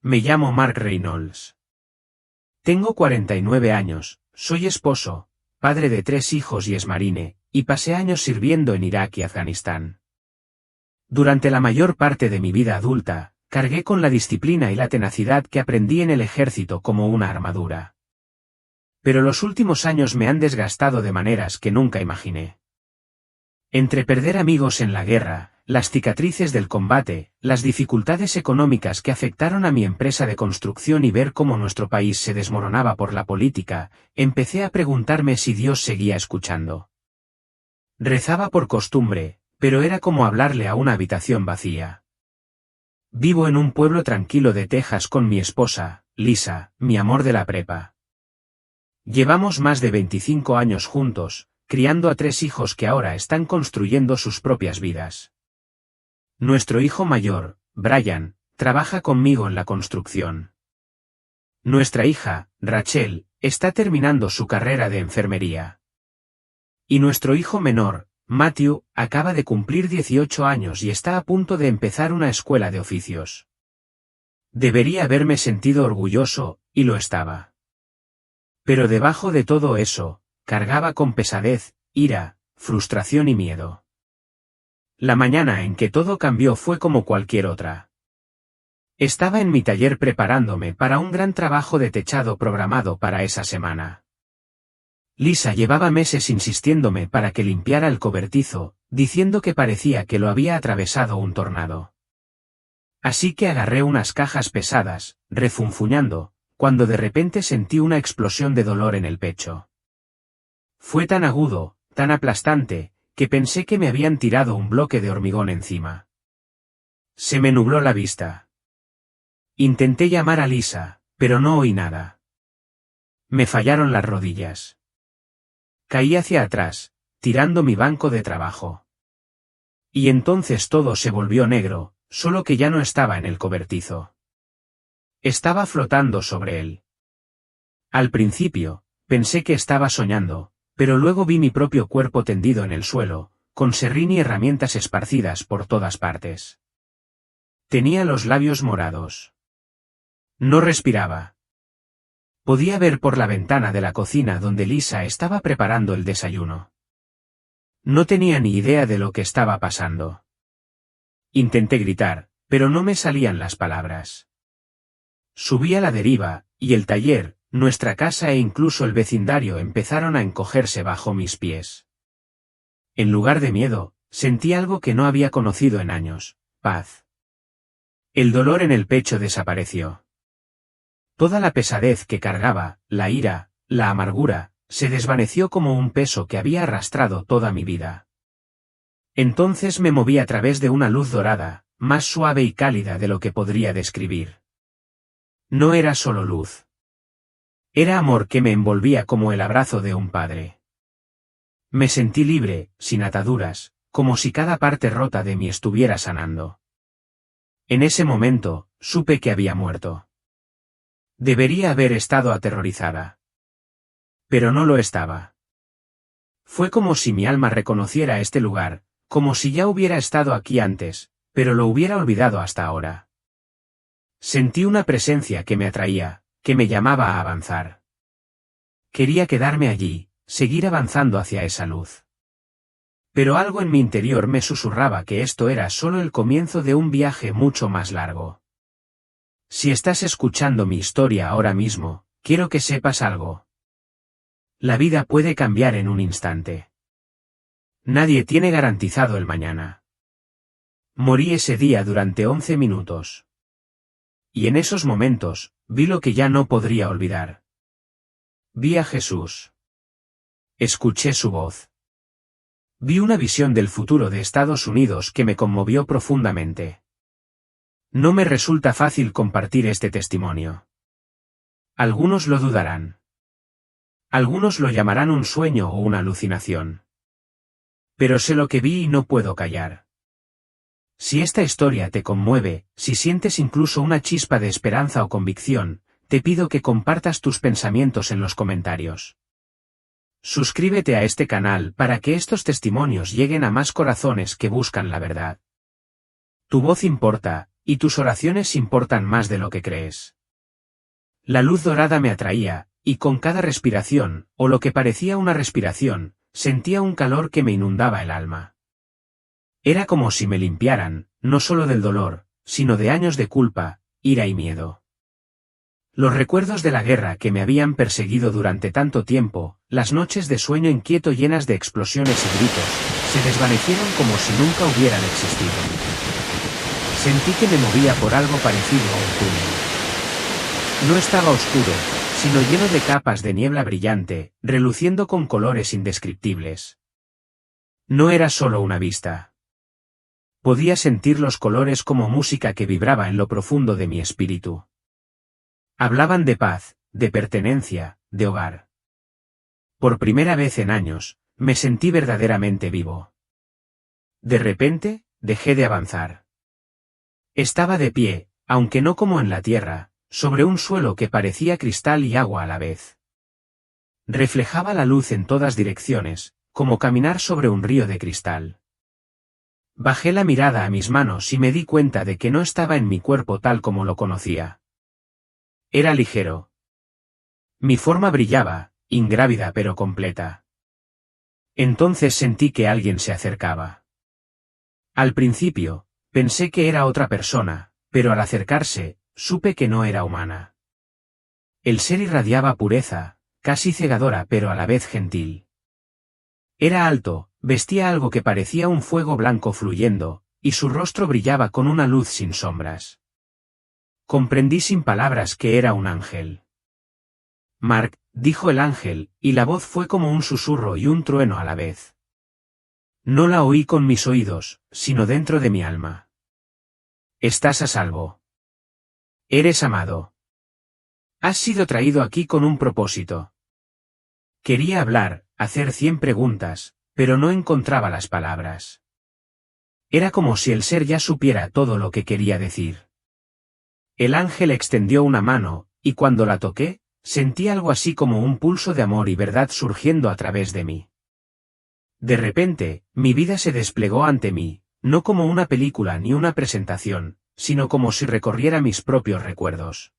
Me llamo Mark Reynolds. Tengo 49 años, soy esposo, padre de 3 hijos y exmarine, y pasé años sirviendo en Irak y Afganistán. Durante la mayor parte de mi vida adulta, cargué con la disciplina y la tenacidad que aprendí en el ejército como una armadura. Pero los últimos años me han desgastado de maneras que nunca imaginé. Entre perder amigos en la guerra, las cicatrices del combate, las dificultades económicas que afectaron a mi empresa de construcción y ver cómo nuestro país se desmoronaba por la política, empecé a preguntarme si Dios seguía escuchando. Rezaba por costumbre, pero era como hablarle a una habitación vacía. Vivo en un pueblo tranquilo de Texas con mi esposa, Lisa, mi amor de la prepa. Llevamos más de 25 años juntos, criando a 3 hijos que ahora están construyendo sus propias vidas. Nuestro hijo mayor, Brian, trabaja conmigo en la construcción. Nuestra hija, Rachel, está terminando su carrera de enfermería. Y nuestro hijo menor, Matthew, acaba de cumplir 18 años y está a punto de empezar una escuela de oficios. Debería haberme sentido orgulloso, y lo estaba. Pero debajo de todo eso, cargaba con pesadez, ira, frustración y miedo. La mañana en que todo cambió fue como cualquier otra. Estaba en mi taller preparándome para un gran trabajo de techado programado para esa semana. Lisa llevaba meses insistiéndome para que limpiara el cobertizo, diciendo que parecía que lo había atravesado un tornado. Así que agarré unas cajas pesadas, refunfuñando, cuando de repente sentí una explosión de dolor en el pecho. Fue tan agudo, tan aplastante, que pensé que me habían tirado un bloque de hormigón encima. Se me nubló la vista. Intenté llamar a Lisa, pero no oí nada. Me fallaron las rodillas. Caí hacia atrás, tirando mi banco de trabajo. Y entonces todo se volvió negro, solo que ya no estaba en el cobertizo. Estaba flotando sobre él. Al principio, pensé que estaba soñando, pero luego vi mi propio cuerpo tendido en el suelo, con serrín y herramientas esparcidas por todas partes. Tenía los labios morados. No respiraba. Podía ver por la ventana de la cocina donde Lisa estaba preparando el desayuno. No tenía ni idea de lo que estaba pasando. Intenté gritar, pero no me salían las palabras. Subí a la deriva, y el taller, nuestra casa e incluso el vecindario empezaron a encogerse bajo mis pies. En lugar de miedo, sentí algo que no había conocido en años: paz. El dolor en el pecho desapareció. Toda la pesadez que cargaba, la ira, la amargura, se desvaneció como un peso que había arrastrado toda mi vida. Entonces me moví a través de una luz dorada, más suave y cálida de lo que podría describir. No era solo luz. Era amor que me envolvía como el abrazo de un padre. Me sentí libre, sin ataduras, como si cada parte rota de mí estuviera sanando. En ese momento, supe que había muerto. Debería haber estado aterrorizada. Pero no lo estaba. Fue como si mi alma reconociera este lugar, como si ya hubiera estado aquí antes, pero lo hubiera olvidado hasta ahora. Sentí una presencia que me atraía, que me llamaba a avanzar. Quería quedarme allí, seguir avanzando hacia esa luz. Pero algo en mi interior me susurraba que esto era solo el comienzo de un viaje mucho más largo. Si estás escuchando mi historia ahora mismo, quiero que sepas algo. La vida puede cambiar en un instante. Nadie tiene garantizado el mañana. Morí ese día durante 11 minutos. Y en esos momentos, vi lo que ya no podría olvidar. Vi a Jesús. Escuché su voz. Vi una visión del futuro de Estados Unidos que me conmovió profundamente. No me resulta fácil compartir este testimonio. Algunos lo dudarán. Algunos lo llamarán un sueño o una alucinación. Pero sé lo que vi y no puedo callar. Si esta historia te conmueve, si sientes incluso una chispa de esperanza o convicción, te pido que compartas tus pensamientos en los comentarios. Suscríbete a este canal para que estos testimonios lleguen a más corazones que buscan la verdad. Tu voz importa, y tus oraciones importan más de lo que crees. La luz dorada me atraía, y con cada respiración, o lo que parecía una respiración, sentía un calor que me inundaba el alma. Era como si me limpiaran, no solo del dolor, sino de años de culpa, ira y miedo. Los recuerdos de la guerra que me habían perseguido durante tanto tiempo, las noches de sueño inquieto llenas de explosiones y gritos, se desvanecieron como si nunca hubieran existido. Sentí que me movía por algo parecido a un túnel. No estaba oscuro, sino lleno de capas de niebla brillante, reluciendo con colores indescriptibles. No era solo una vista. Podía sentir los colores como música que vibraba en lo profundo de mi espíritu. Hablaban de paz, de pertenencia, de hogar. Por primera vez en años, me sentí verdaderamente vivo. De repente, dejé de avanzar. Estaba de pie, aunque no como en la tierra, sobre un suelo que parecía cristal y agua a la vez. Reflejaba la luz en todas direcciones, como caminar sobre un río de cristal. Bajé la mirada a mis manos y me di cuenta de que no estaba en mi cuerpo tal como lo conocía. Era ligero. Mi forma brillaba, ingrávida pero completa. Entonces sentí que alguien se acercaba. Al principio, pensé que era otra persona, pero al acercarse, supe que no era humana. El ser irradiaba pureza, casi cegadora pero a la vez gentil. Era alto, vestía algo que parecía un fuego blanco fluyendo, y su rostro brillaba con una luz sin sombras. Comprendí sin palabras que era un ángel. Mark, dijo el ángel, y la voz fue como un susurro y un trueno a la vez. No la oí con mis oídos, sino dentro de mi alma. Estás a salvo. Eres amado. Has sido traído aquí con un propósito. Quería hablar, hacer 100 preguntas, pero no encontraba las palabras. Era como si el ser ya supiera todo lo que quería decir. El ángel extendió una mano, y cuando la toqué, sentí algo así como un pulso de amor y verdad surgiendo a través de mí. De repente, mi vida se desplegó ante mí, no como una película ni una presentación, sino como si recorriera mis propios recuerdos.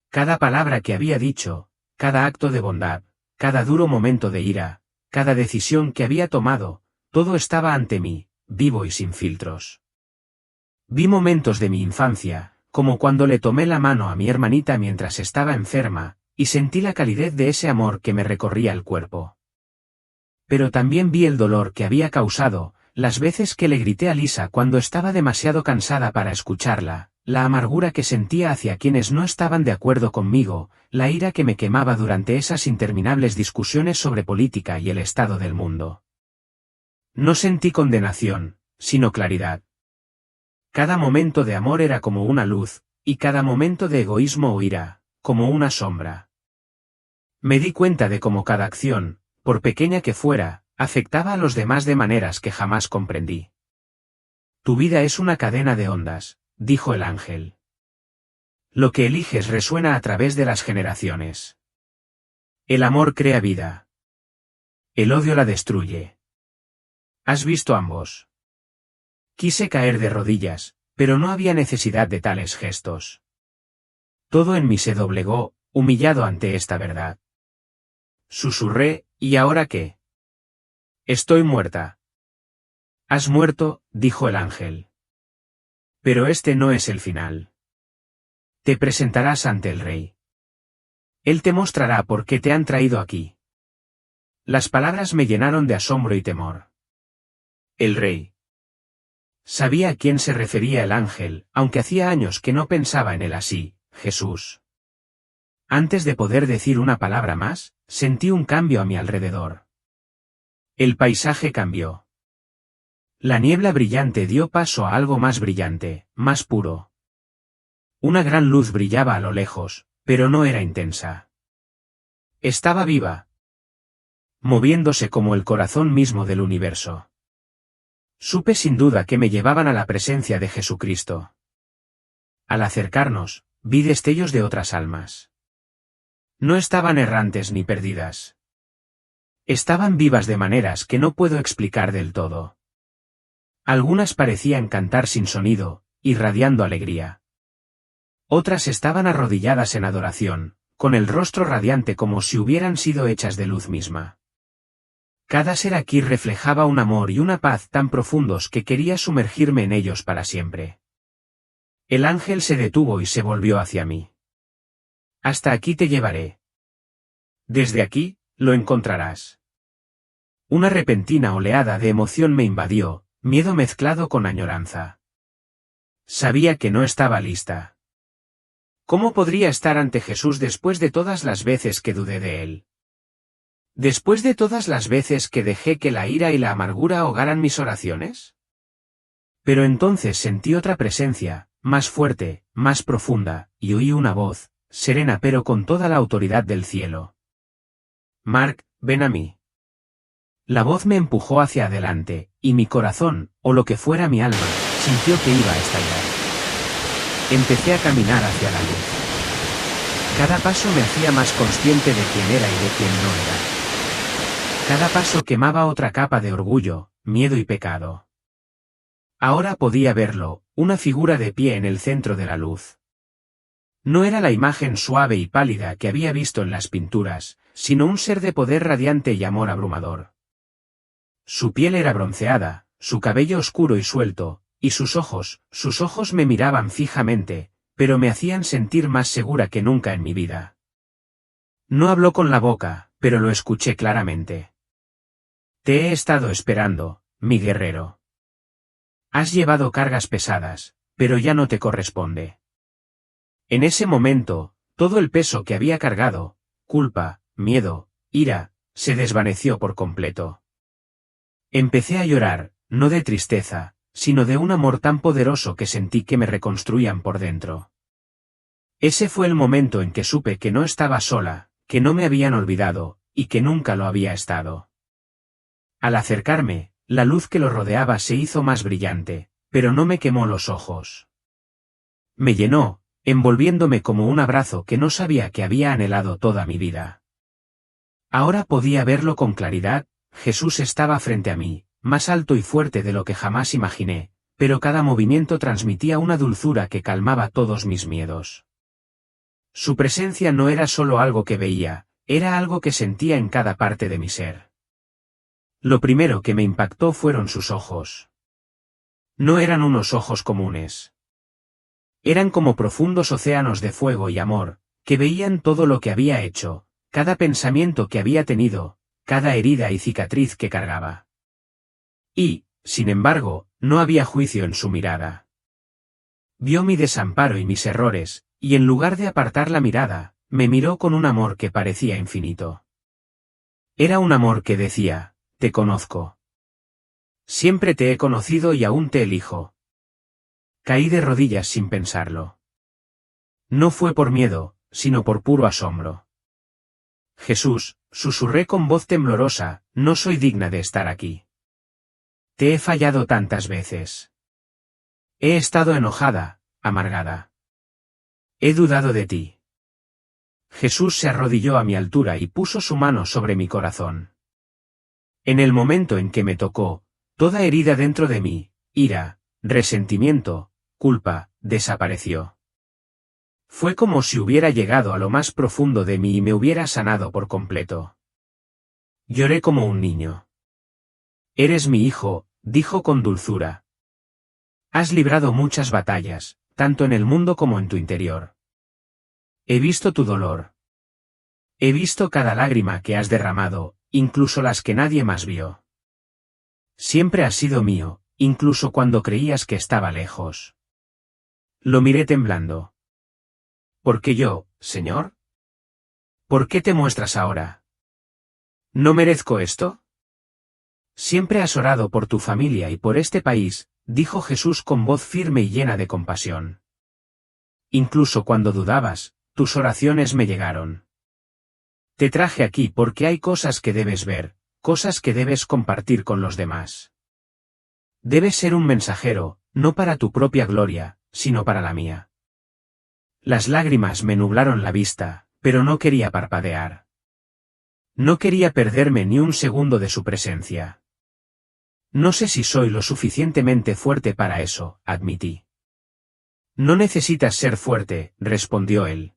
Cada palabra que había dicho, cada acto de bondad, cada duro momento de ira, cada decisión que había tomado, todo estaba ante mí, vivo y sin filtros. Vi momentos de mi infancia, como cuando le tomé la mano a mi hermanita mientras estaba enferma, y sentí la calidez de ese amor que me recorría el cuerpo. Pero también vi el dolor que había causado, las veces que le grité a Lisa cuando estaba demasiado cansada para escucharla, la amargura que sentía hacia quienes no estaban de acuerdo conmigo, la ira que me quemaba durante esas interminables discusiones sobre política y el estado del mundo. No sentí condenación, sino claridad. Cada momento de amor era como una luz, y cada momento de egoísmo o ira, como una sombra. Me di cuenta de cómo cada acción, por pequeña que fuera, afectaba a los demás de maneras que jamás comprendí. Tu vida es una cadena de ondas, dijo el ángel. Lo que eliges resuena a través de las generaciones. El amor crea vida. El odio la destruye. ¿Has visto ambos? Quise caer de rodillas, pero no había necesidad de tales gestos. Todo en mí se doblegó, humillado ante esta verdad. Susurré, ¿y ahora qué? Estoy muerta. Has muerto, dijo el ángel. Pero este no es el final. Te presentarás ante el rey. Él te mostrará por qué te han traído aquí. Las palabras me llenaron de asombro y temor. El rey. Sabía a quién se refería el ángel, aunque hacía años que no pensaba en él así, Jesús. Antes de poder decir una palabra más, sentí un cambio a mi alrededor. El paisaje cambió. La niebla brillante dio paso a algo más brillante, más puro. Una gran luz brillaba a lo lejos, pero no era intensa. Estaba viva, moviéndose como el corazón mismo del universo. Supe sin duda que me llevaban a la presencia de Jesucristo. Al acercarnos, vi destellos de otras almas. No estaban errantes ni perdidas. Estaban vivas de maneras que no puedo explicar del todo. Algunas parecían cantar sin sonido, irradiando alegría. Otras estaban arrodilladas en adoración, con el rostro radiante como si hubieran sido hechas de luz misma. Cada ser aquí reflejaba un amor y una paz tan profundos que quería sumergirme en ellos para siempre. El ángel se detuvo y se volvió hacia mí. Hasta aquí te llevaré. Desde aquí, lo encontrarás. Una repentina oleada de emoción me invadió, miedo mezclado con añoranza. Sabía que no estaba lista. ¿Cómo podría estar ante Jesús después de todas las veces que dudé de él? ¿Después de todas las veces que dejé que la ira y la amargura ahogaran mis oraciones? Pero entonces sentí otra presencia, más fuerte, más profunda, y oí una voz, serena pero con toda la autoridad del cielo. Mark, ven a mí. La voz me empujó hacia adelante, y mi corazón, o lo que fuera mi alma, sintió que iba a estallar. Empecé a caminar hacia la luz. Cada paso me hacía más consciente de quién era y de quién no era. Cada paso quemaba otra capa de orgullo, miedo y pecado. Ahora podía verlo, una figura de pie en el centro de la luz. No era la imagen suave y pálida que había visto en las pinturas, sino un ser de poder radiante y amor abrumador. Su piel era bronceada, su cabello oscuro y suelto, y sus ojos me miraban fijamente, pero me hacían sentir más segura que nunca en mi vida. No habló con la boca, pero lo escuché claramente. Te he estado esperando, mi guerrero. Has llevado cargas pesadas, pero ya no te corresponde. En ese momento, todo el peso que había cargado, culpa, miedo, ira, se desvaneció por completo. Empecé a llorar, no de tristeza, sino de un amor tan poderoso que sentí que me reconstruían por dentro. Ese fue el momento en que supe que no estaba sola, que no me habían olvidado, y que nunca lo había estado. Al acercarme, la luz que lo rodeaba se hizo más brillante, pero no me quemó los ojos. Me llenó, envolviéndome como un abrazo que no sabía que había anhelado toda mi vida. Ahora podía verlo con claridad, Jesús estaba frente a mí, más alto y fuerte de lo que jamás imaginé, pero cada movimiento transmitía una dulzura que calmaba todos mis miedos. Su presencia no era solo algo que veía, era algo que sentía en cada parte de mi ser. Lo primero que me impactó fueron sus ojos. No eran unos ojos comunes. Eran como profundos océanos de fuego y amor, que veían todo lo que había hecho, cada pensamiento que había tenido, cada herida y cicatriz que cargaba. Y, sin embargo, no había juicio en su mirada. Vio mi desamparo y mis errores, y en lugar de apartar la mirada, me miró con un amor que parecía infinito. Era un amor que decía, te conozco. Siempre te he conocido y aún te elijo. Caí de rodillas sin pensarlo. No fue por miedo, sino por puro asombro. Jesús, susurré con voz temblorosa, no soy digna de estar aquí. Te he fallado tantas veces. He estado enojada, amargada. He dudado de ti. Jesús se arrodilló a mi altura y puso su mano sobre mi corazón. En el momento en que me tocó, toda herida dentro de mí, ira, resentimiento, culpa, desapareció. Fue como si hubiera llegado a lo más profundo de mí y me hubiera sanado por completo. Lloré como un niño. Eres mi hijo, dijo con dulzura. Has librado muchas batallas, tanto en el mundo como en tu interior. He visto tu dolor. He visto cada lágrima que has derramado, incluso las que nadie más vio. Siempre has sido mío, incluso cuando creías que estaba lejos. Lo miré temblando. ¿Por qué yo, Señor? ¿Por qué te muestras ahora? ¿No merezco esto? Siempre has orado por tu familia y por este país, dijo Jesús con voz firme y llena de compasión. Incluso cuando dudabas, tus oraciones me llegaron. Te traje aquí porque hay cosas que debes ver, cosas que debes compartir con los demás. Debes ser un mensajero, no para tu propia gloria, sino para la mía. Las lágrimas me nublaron la vista, pero no quería parpadear. No quería perderme ni un segundo de su presencia. No sé si soy lo suficientemente fuerte para eso, admití. No necesitas ser fuerte, respondió él.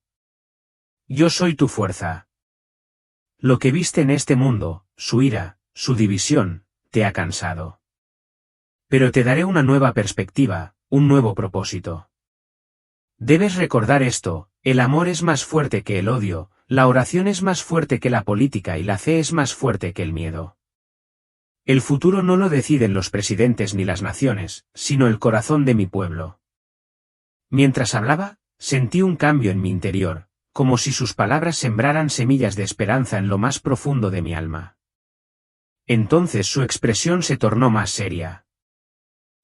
Yo soy tu fuerza. Lo que viste en este mundo, su ira, su división, te ha cansado. Pero te daré una nueva perspectiva, un nuevo propósito. Debes recordar esto: el amor es más fuerte que el odio, la oración es más fuerte que la política y la fe es más fuerte que el miedo. El futuro no lo deciden los presidentes ni las naciones, sino el corazón de mi pueblo. Mientras hablaba, sentí un cambio en mi interior, como si sus palabras sembraran semillas de esperanza en lo más profundo de mi alma. Entonces su expresión se tornó más seria.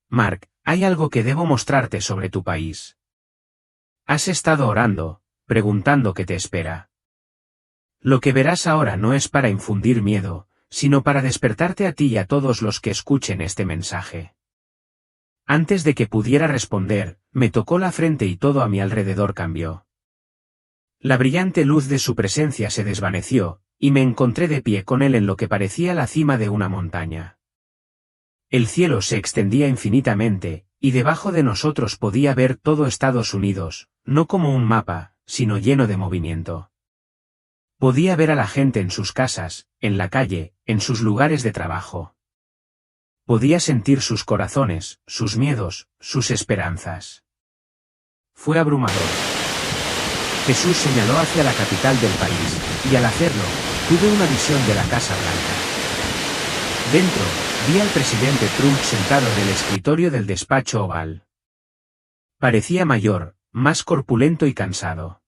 Mark, hay algo que debo mostrarte sobre tu país. Has estado orando, preguntando qué te espera. Lo que verás ahora no es para infundir miedo, sino para despertarte a ti y a todos los que escuchen este mensaje. Antes de que pudiera responder, me tocó la frente y todo a mi alrededor cambió. La brillante luz de su presencia se desvaneció, y me encontré de pie con él en lo que parecía la cima de una montaña. El cielo se extendía infinitamente, y debajo de nosotros podía ver todo Estados Unidos, no como un mapa, sino lleno de movimiento. Podía ver a la gente en sus casas, en la calle, en sus lugares de trabajo. Podía sentir sus corazones, sus miedos, sus esperanzas. Fue abrumador. Jesús señaló hacia la capital del país, y al hacerlo, tuve una visión de la Casa Blanca. Dentro, vi al presidente Trump sentado en el escritorio del despacho oval. Parecía mayor, más corpulento y cansado.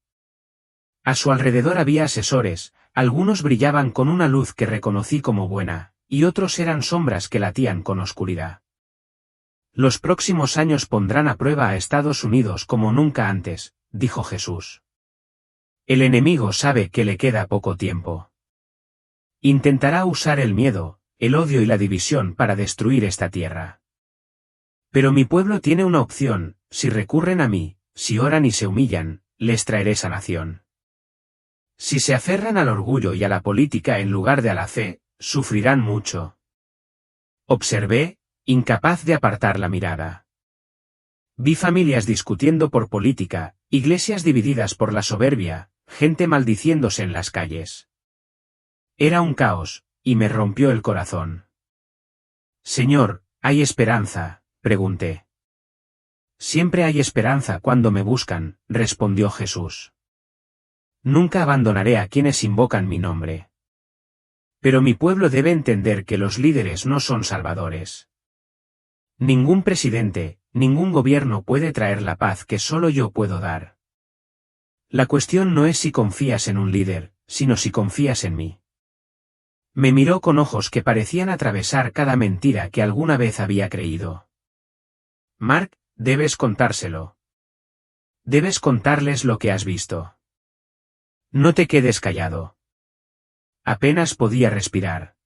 A su alrededor había asesores, algunos brillaban con una luz que reconocí como buena, y otros eran sombras que latían con oscuridad. Los próximos años pondrán a prueba a Estados Unidos como nunca antes, dijo Jesús. El enemigo sabe que le queda poco tiempo. Intentará usar el miedo, el odio y la división para destruir esta tierra. Pero mi pueblo tiene una opción: si recurren a mí, si oran y se humillan, les traeré sanación. Si se aferran al orgullo y a la política en lugar de a la fe, sufrirán mucho. Observé, incapaz de apartar la mirada. Vi familias discutiendo por política, iglesias divididas por la soberbia, gente maldiciéndose en las calles. Era un caos, y me rompió el corazón. Señor, ¿hay esperanza?, pregunté. Siempre hay esperanza cuando me buscan, respondió Jesús. Nunca abandonaré a quienes invocan mi nombre. Pero mi pueblo debe entender que los líderes no son salvadores. Ningún presidente, ningún gobierno puede traer la paz que solo yo puedo dar. La cuestión no es si confías en un líder, sino si confías en mí. Me miró con ojos que parecían atravesar cada mentira que alguna vez había creído. Mark, debes contárselo. Debes contarles lo que has visto. No te quedes callado. Apenas podía respirar.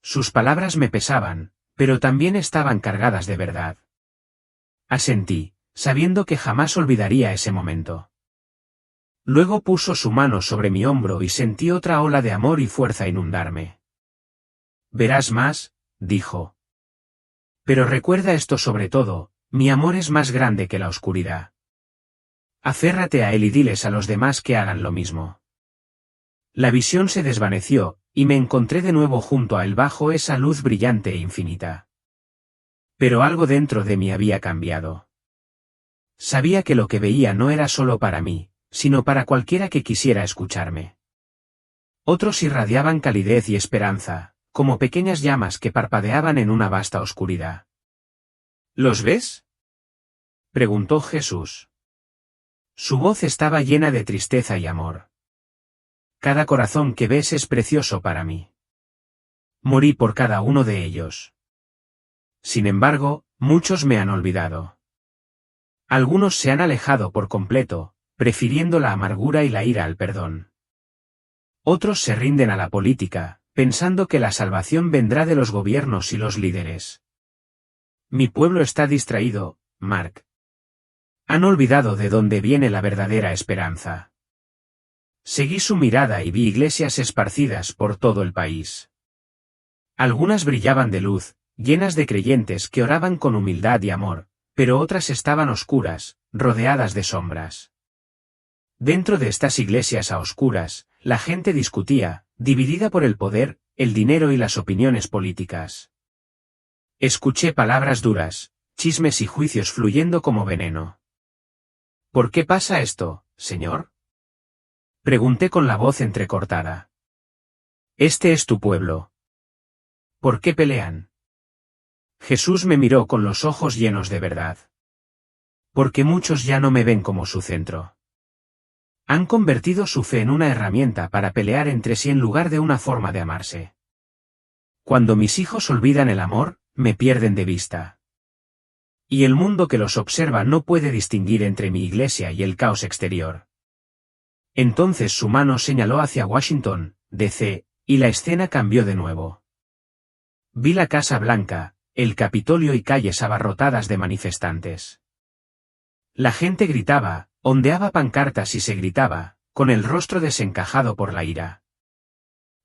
Sus palabras me pesaban, pero también estaban cargadas de verdad. Asentí, sabiendo que jamás olvidaría ese momento. Luego puso su mano sobre mi hombro y sentí otra ola de amor y fuerza inundarme. Verás más, dijo. Pero recuerda esto sobre todo: mi amor es más grande que la oscuridad. Aférrate a él y diles a los demás que hagan lo mismo. La visión se desvaneció, y me encontré de nuevo junto a él bajo esa luz brillante e infinita. Pero algo dentro de mí había cambiado. Sabía que lo que veía no era solo para mí, sino para cualquiera que quisiera escucharme. Otros irradiaban calidez y esperanza, como pequeñas llamas que parpadeaban en una vasta oscuridad. ¿Los ves?, preguntó Jesús. Su voz estaba llena de tristeza y amor. Cada corazón que ves es precioso para mí. Morí por cada uno de ellos. Sin embargo, muchos me han olvidado. Algunos se han alejado por completo, prefiriendo la amargura y la ira al perdón. Otros se rinden a la política, pensando que la salvación vendrá de los gobiernos y los líderes. Mi pueblo está distraído, Mark. Han olvidado de dónde viene la verdadera esperanza. Seguí su mirada y vi iglesias esparcidas por todo el país. Algunas brillaban de luz, llenas de creyentes que oraban con humildad y amor, pero otras estaban oscuras, rodeadas de sombras. Dentro de estas iglesias a oscuras, la gente discutía, dividida por el poder, el dinero y las opiniones políticas. Escuché palabras duras, chismes y juicios fluyendo como veneno. ¿Por qué pasa esto, Señor? Pregunté con la voz entrecortada. Este es tu pueblo. ¿Por qué pelean? Jesús me miró con los ojos llenos de verdad. Porque muchos ya no me ven como su centro. Han convertido su fe en una herramienta para pelear entre sí en lugar de una forma de amarse. Cuando mis hijos olvidan el amor, me pierden de vista. Y el mundo que los observa no puede distinguir entre mi iglesia y el caos exterior. Entonces su mano señaló hacia Washington, D.C., y la escena cambió de nuevo. Vi la Casa Blanca, el Capitolio y calles abarrotadas de manifestantes. La gente gritaba, ondeaba pancartas y se gritaba, con el rostro desencajado por la ira.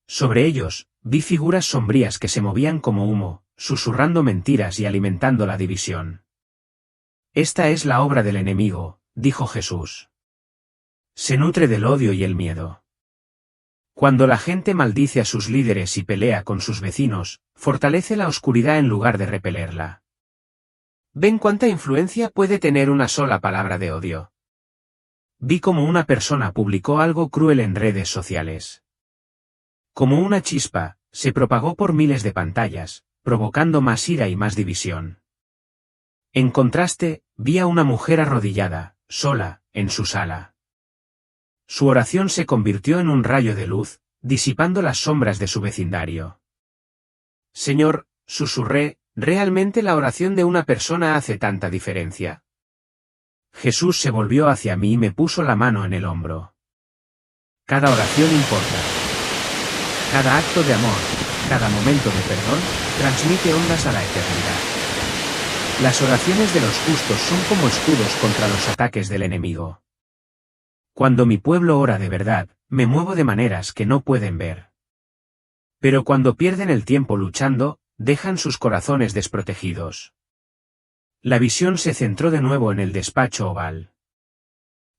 Sobre ellos, vi figuras sombrías que se movían como humo, susurrando mentiras y alimentando la división. Esta es la obra del enemigo, dijo Jesús. Se nutre del odio y el miedo. Cuando la gente maldice a sus líderes y pelea con sus vecinos, fortalece la oscuridad en lugar de repelerla. ¿Ven cuánta influencia puede tener una sola palabra de odio? Vi como una persona publicó algo cruel en redes sociales. Como una chispa, se propagó por miles de pantallas, provocando más ira y más división. En contraste, vi a una mujer arrodillada, sola, en su sala. Su oración se convirtió en un rayo de luz, disipando las sombras de su vecindario. Señor, susurré, ¿realmente la oración de una persona hace tanta diferencia? Jesús se volvió hacia mí y me puso la mano en el hombro. Cada oración importa. Cada acto de amor, cada momento de perdón, transmite ondas a la eternidad. Las oraciones de los justos son como escudos contra los ataques del enemigo. Cuando mi pueblo ora de verdad, me muevo de maneras que no pueden ver. Pero cuando pierden el tiempo luchando, dejan sus corazones desprotegidos. La visión se centró de nuevo en el despacho oval.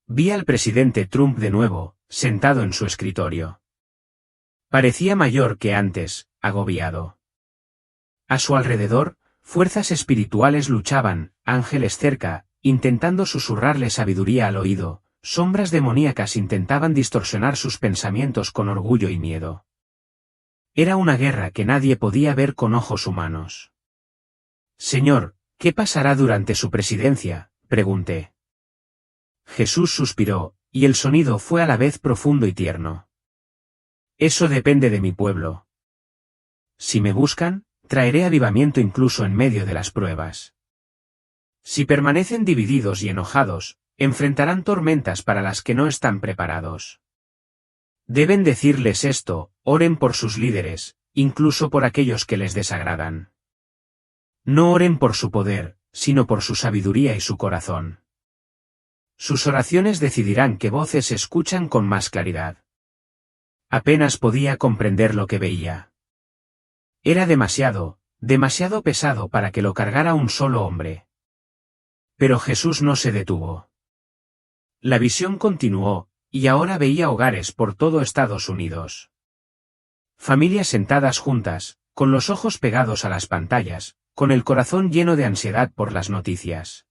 Vi al presidente Trump de nuevo, sentado en su escritorio. Parecía mayor que antes, agobiado. A su alrededor, fuerzas espirituales luchaban, ángeles cerca, intentando susurrarle sabiduría al oído, sombras demoníacas intentaban distorsionar sus pensamientos con orgullo y miedo. Era una guerra que nadie podía ver con ojos humanos. Señor, ¿qué pasará durante su presidencia?, pregunté. Jesús suspiró, y el sonido fue a la vez profundo y tierno. Eso depende de mi pueblo. Si me buscan, traeré avivamiento incluso en medio de las pruebas. Si permanecen divididos y enojados, enfrentarán tormentas para las que no están preparados. Deben decirles esto, oren por sus líderes, incluso por aquellos que les desagradan. No oren por su poder, sino por su sabiduría y su corazón. Sus oraciones decidirán qué voces escuchan con más claridad. Apenas podía comprender lo que veía. Era demasiado pesado para que lo cargara un solo hombre. Pero Jesús no se detuvo. La visión continuó, y ahora veía hogares por todo Estados Unidos. Familias sentadas juntas, con los ojos pegados a las pantallas, con el corazón lleno de ansiedad por las noticias.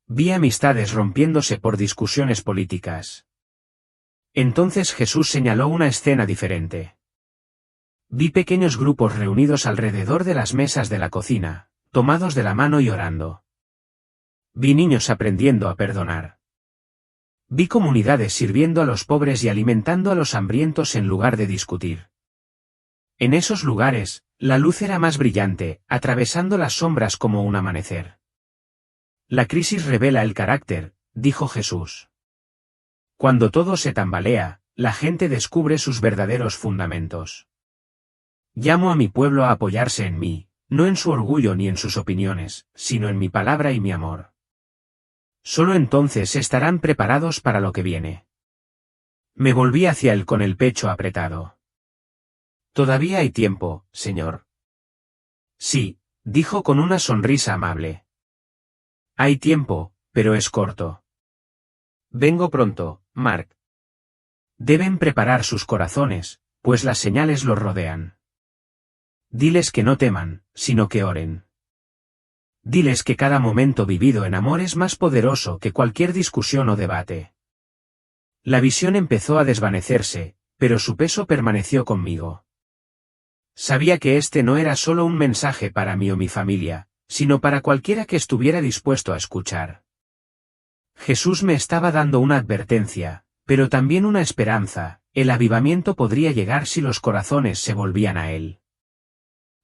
Vi amistades rompiéndose por discusiones políticas. Entonces Jesús señaló una escena diferente. Vi pequeños grupos reunidos alrededor de las mesas de la cocina, tomados de la mano y orando. Vi niños aprendiendo a perdonar. Vi comunidades sirviendo a los pobres y alimentando a los hambrientos en lugar de discutir. En esos lugares, la luz era más brillante, atravesando las sombras como un amanecer. La crisis revela el carácter, dijo Jesús. Cuando todo se tambalea, la gente descubre sus verdaderos fundamentos. Llamo a mi pueblo a apoyarse en mí, no en su orgullo ni en sus opiniones, sino en mi palabra y mi amor. Solo entonces estarán preparados para lo que viene. Me volví hacia él con el pecho apretado. Todavía hay tiempo, Señor. Sí, dijo con una sonrisa amable. Hay tiempo, pero es corto. Vengo pronto, Mark. Deben preparar sus corazones, pues las señales los rodean. Diles que no teman, sino que oren. Diles que cada momento vivido en amor es más poderoso que cualquier discusión o debate. La visión empezó a desvanecerse, pero su peso permaneció conmigo. Sabía que este no era solo un mensaje para mí o mi familia, sino para cualquiera que estuviera dispuesto a escuchar. Jesús me estaba dando una advertencia, pero también una esperanza: el avivamiento podría llegar si los corazones se volvían a Él.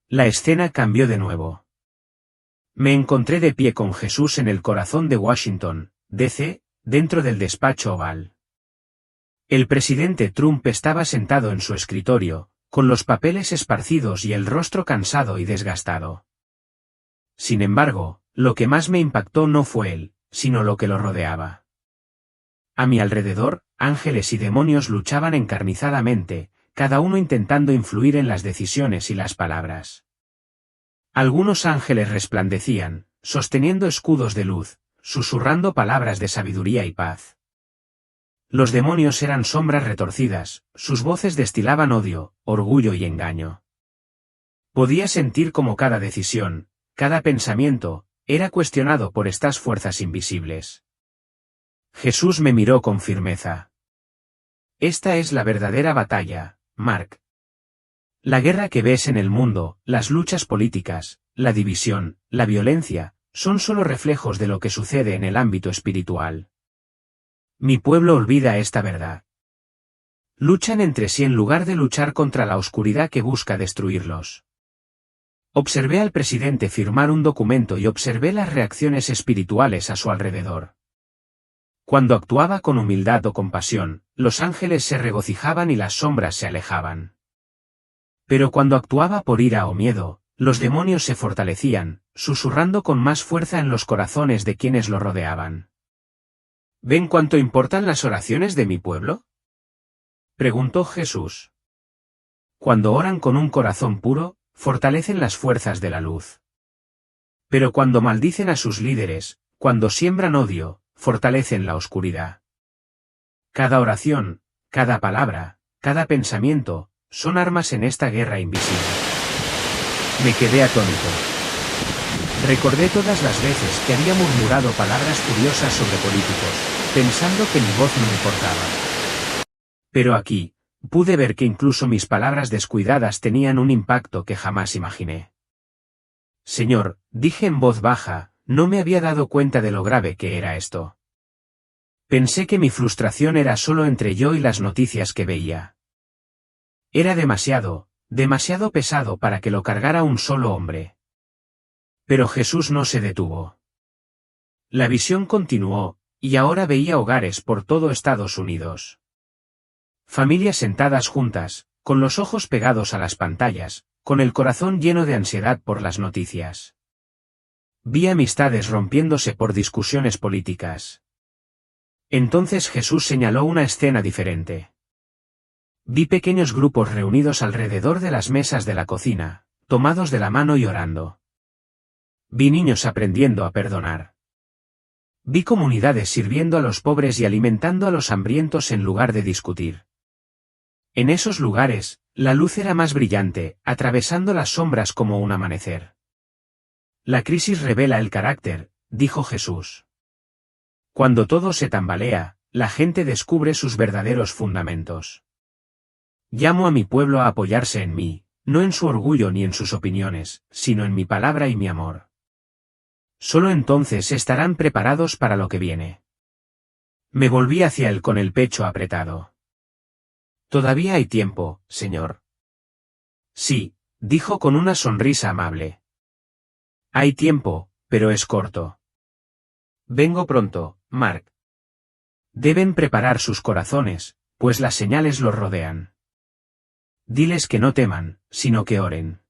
La escena cambió de nuevo. Me encontré de pie con Jesús en el corazón de Washington, D.C., dentro del despacho oval. El presidente Trump estaba sentado en su escritorio, con los papeles esparcidos y el rostro cansado y desgastado. Sin embargo, lo que más me impactó no fue él, sino lo que lo rodeaba. A mi alrededor, ángeles y demonios luchaban encarnizadamente, cada uno intentando influir en las decisiones y las palabras. Algunos ángeles resplandecían, sosteniendo escudos de luz, susurrando palabras de sabiduría y paz. Los demonios eran sombras retorcidas, sus voces destilaban odio, orgullo y engaño. Podía sentir cómo cada decisión, cada pensamiento, era cuestionado por estas fuerzas invisibles. Jesús me miró con firmeza. Esta es la verdadera batalla, Mark. La guerra que ves en el mundo, las luchas políticas, la división, la violencia, son solo reflejos de lo que sucede en el ámbito espiritual. Mi pueblo olvida esta verdad. Luchan entre sí en lugar de luchar contra la oscuridad que busca destruirlos. Observé al presidente firmar un documento y observé las reacciones espirituales a su alrededor. Cuando actuaba con humildad o compasión, los ángeles se regocijaban y las sombras se alejaban. Pero cuando actuaba por ira o miedo, los demonios se fortalecían, susurrando con más fuerza en los corazones de quienes lo rodeaban. ¿Ven cuánto importan las oraciones de mi pueblo?, preguntó Jesús. Cuando oran con un corazón puro, fortalecen las fuerzas de la luz. Pero cuando maldicen a sus líderes, cuando siembran odio, fortalecen la oscuridad. Cada oración, cada palabra, cada pensamiento, son armas en esta guerra invisible. Me quedé atónito. Recordé todas las veces que había murmurado palabras furiosas sobre políticos, pensando que mi voz no importaba. Pero aquí, pude ver que incluso mis palabras descuidadas tenían un impacto que jamás imaginé. Señor, dije en voz baja, no me había dado cuenta de lo grave que era esto. Pensé que mi frustración era solo entre yo y las noticias que veía. Era demasiado pesado para que lo cargara un solo hombre. Pero Jesús no se detuvo. La visión continuó, y ahora veía hogares por todo Estados Unidos. Familias sentadas juntas, con los ojos pegados a las pantallas, con el corazón lleno de ansiedad por las noticias. Vi amistades rompiéndose por discusiones políticas. Entonces Jesús señaló una escena diferente. Vi pequeños grupos reunidos alrededor de las mesas de la cocina, tomados de la mano y orando. Vi niños aprendiendo a perdonar. Vi comunidades sirviendo a los pobres y alimentando a los hambrientos en lugar de discutir. En esos lugares, la luz era más brillante, atravesando las sombras como un amanecer. La crisis revela el carácter, dijo Jesús. Cuando todo se tambalea, la gente descubre sus verdaderos fundamentos. Llamo a mi pueblo a apoyarse en mí, no en su orgullo ni en sus opiniones, sino en mi palabra y mi amor. Solo entonces estarán preparados para lo que viene. Me volví hacia él con el pecho apretado. Todavía hay tiempo, Señor. Sí, dijo con una sonrisa amable. Hay tiempo, pero es corto. Vengo pronto, Mark. Deben preparar sus corazones, pues las señales los rodean. Diles que no teman, sino que oren.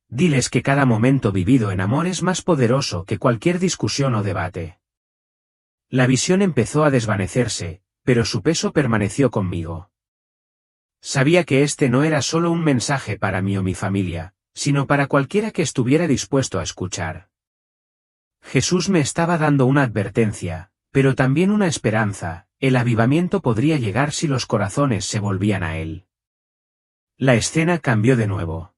Diles que cada momento vivido en amor es más poderoso que cualquier discusión o debate. La visión empezó a desvanecerse, pero su peso permaneció conmigo. Sabía que este no era solo un mensaje para mí o mi familia, sino para cualquiera que estuviera dispuesto a escuchar. Jesús me estaba dando una advertencia, pero también una esperanza: el avivamiento podría llegar si los corazones se volvían a Él. La escena cambió de nuevo.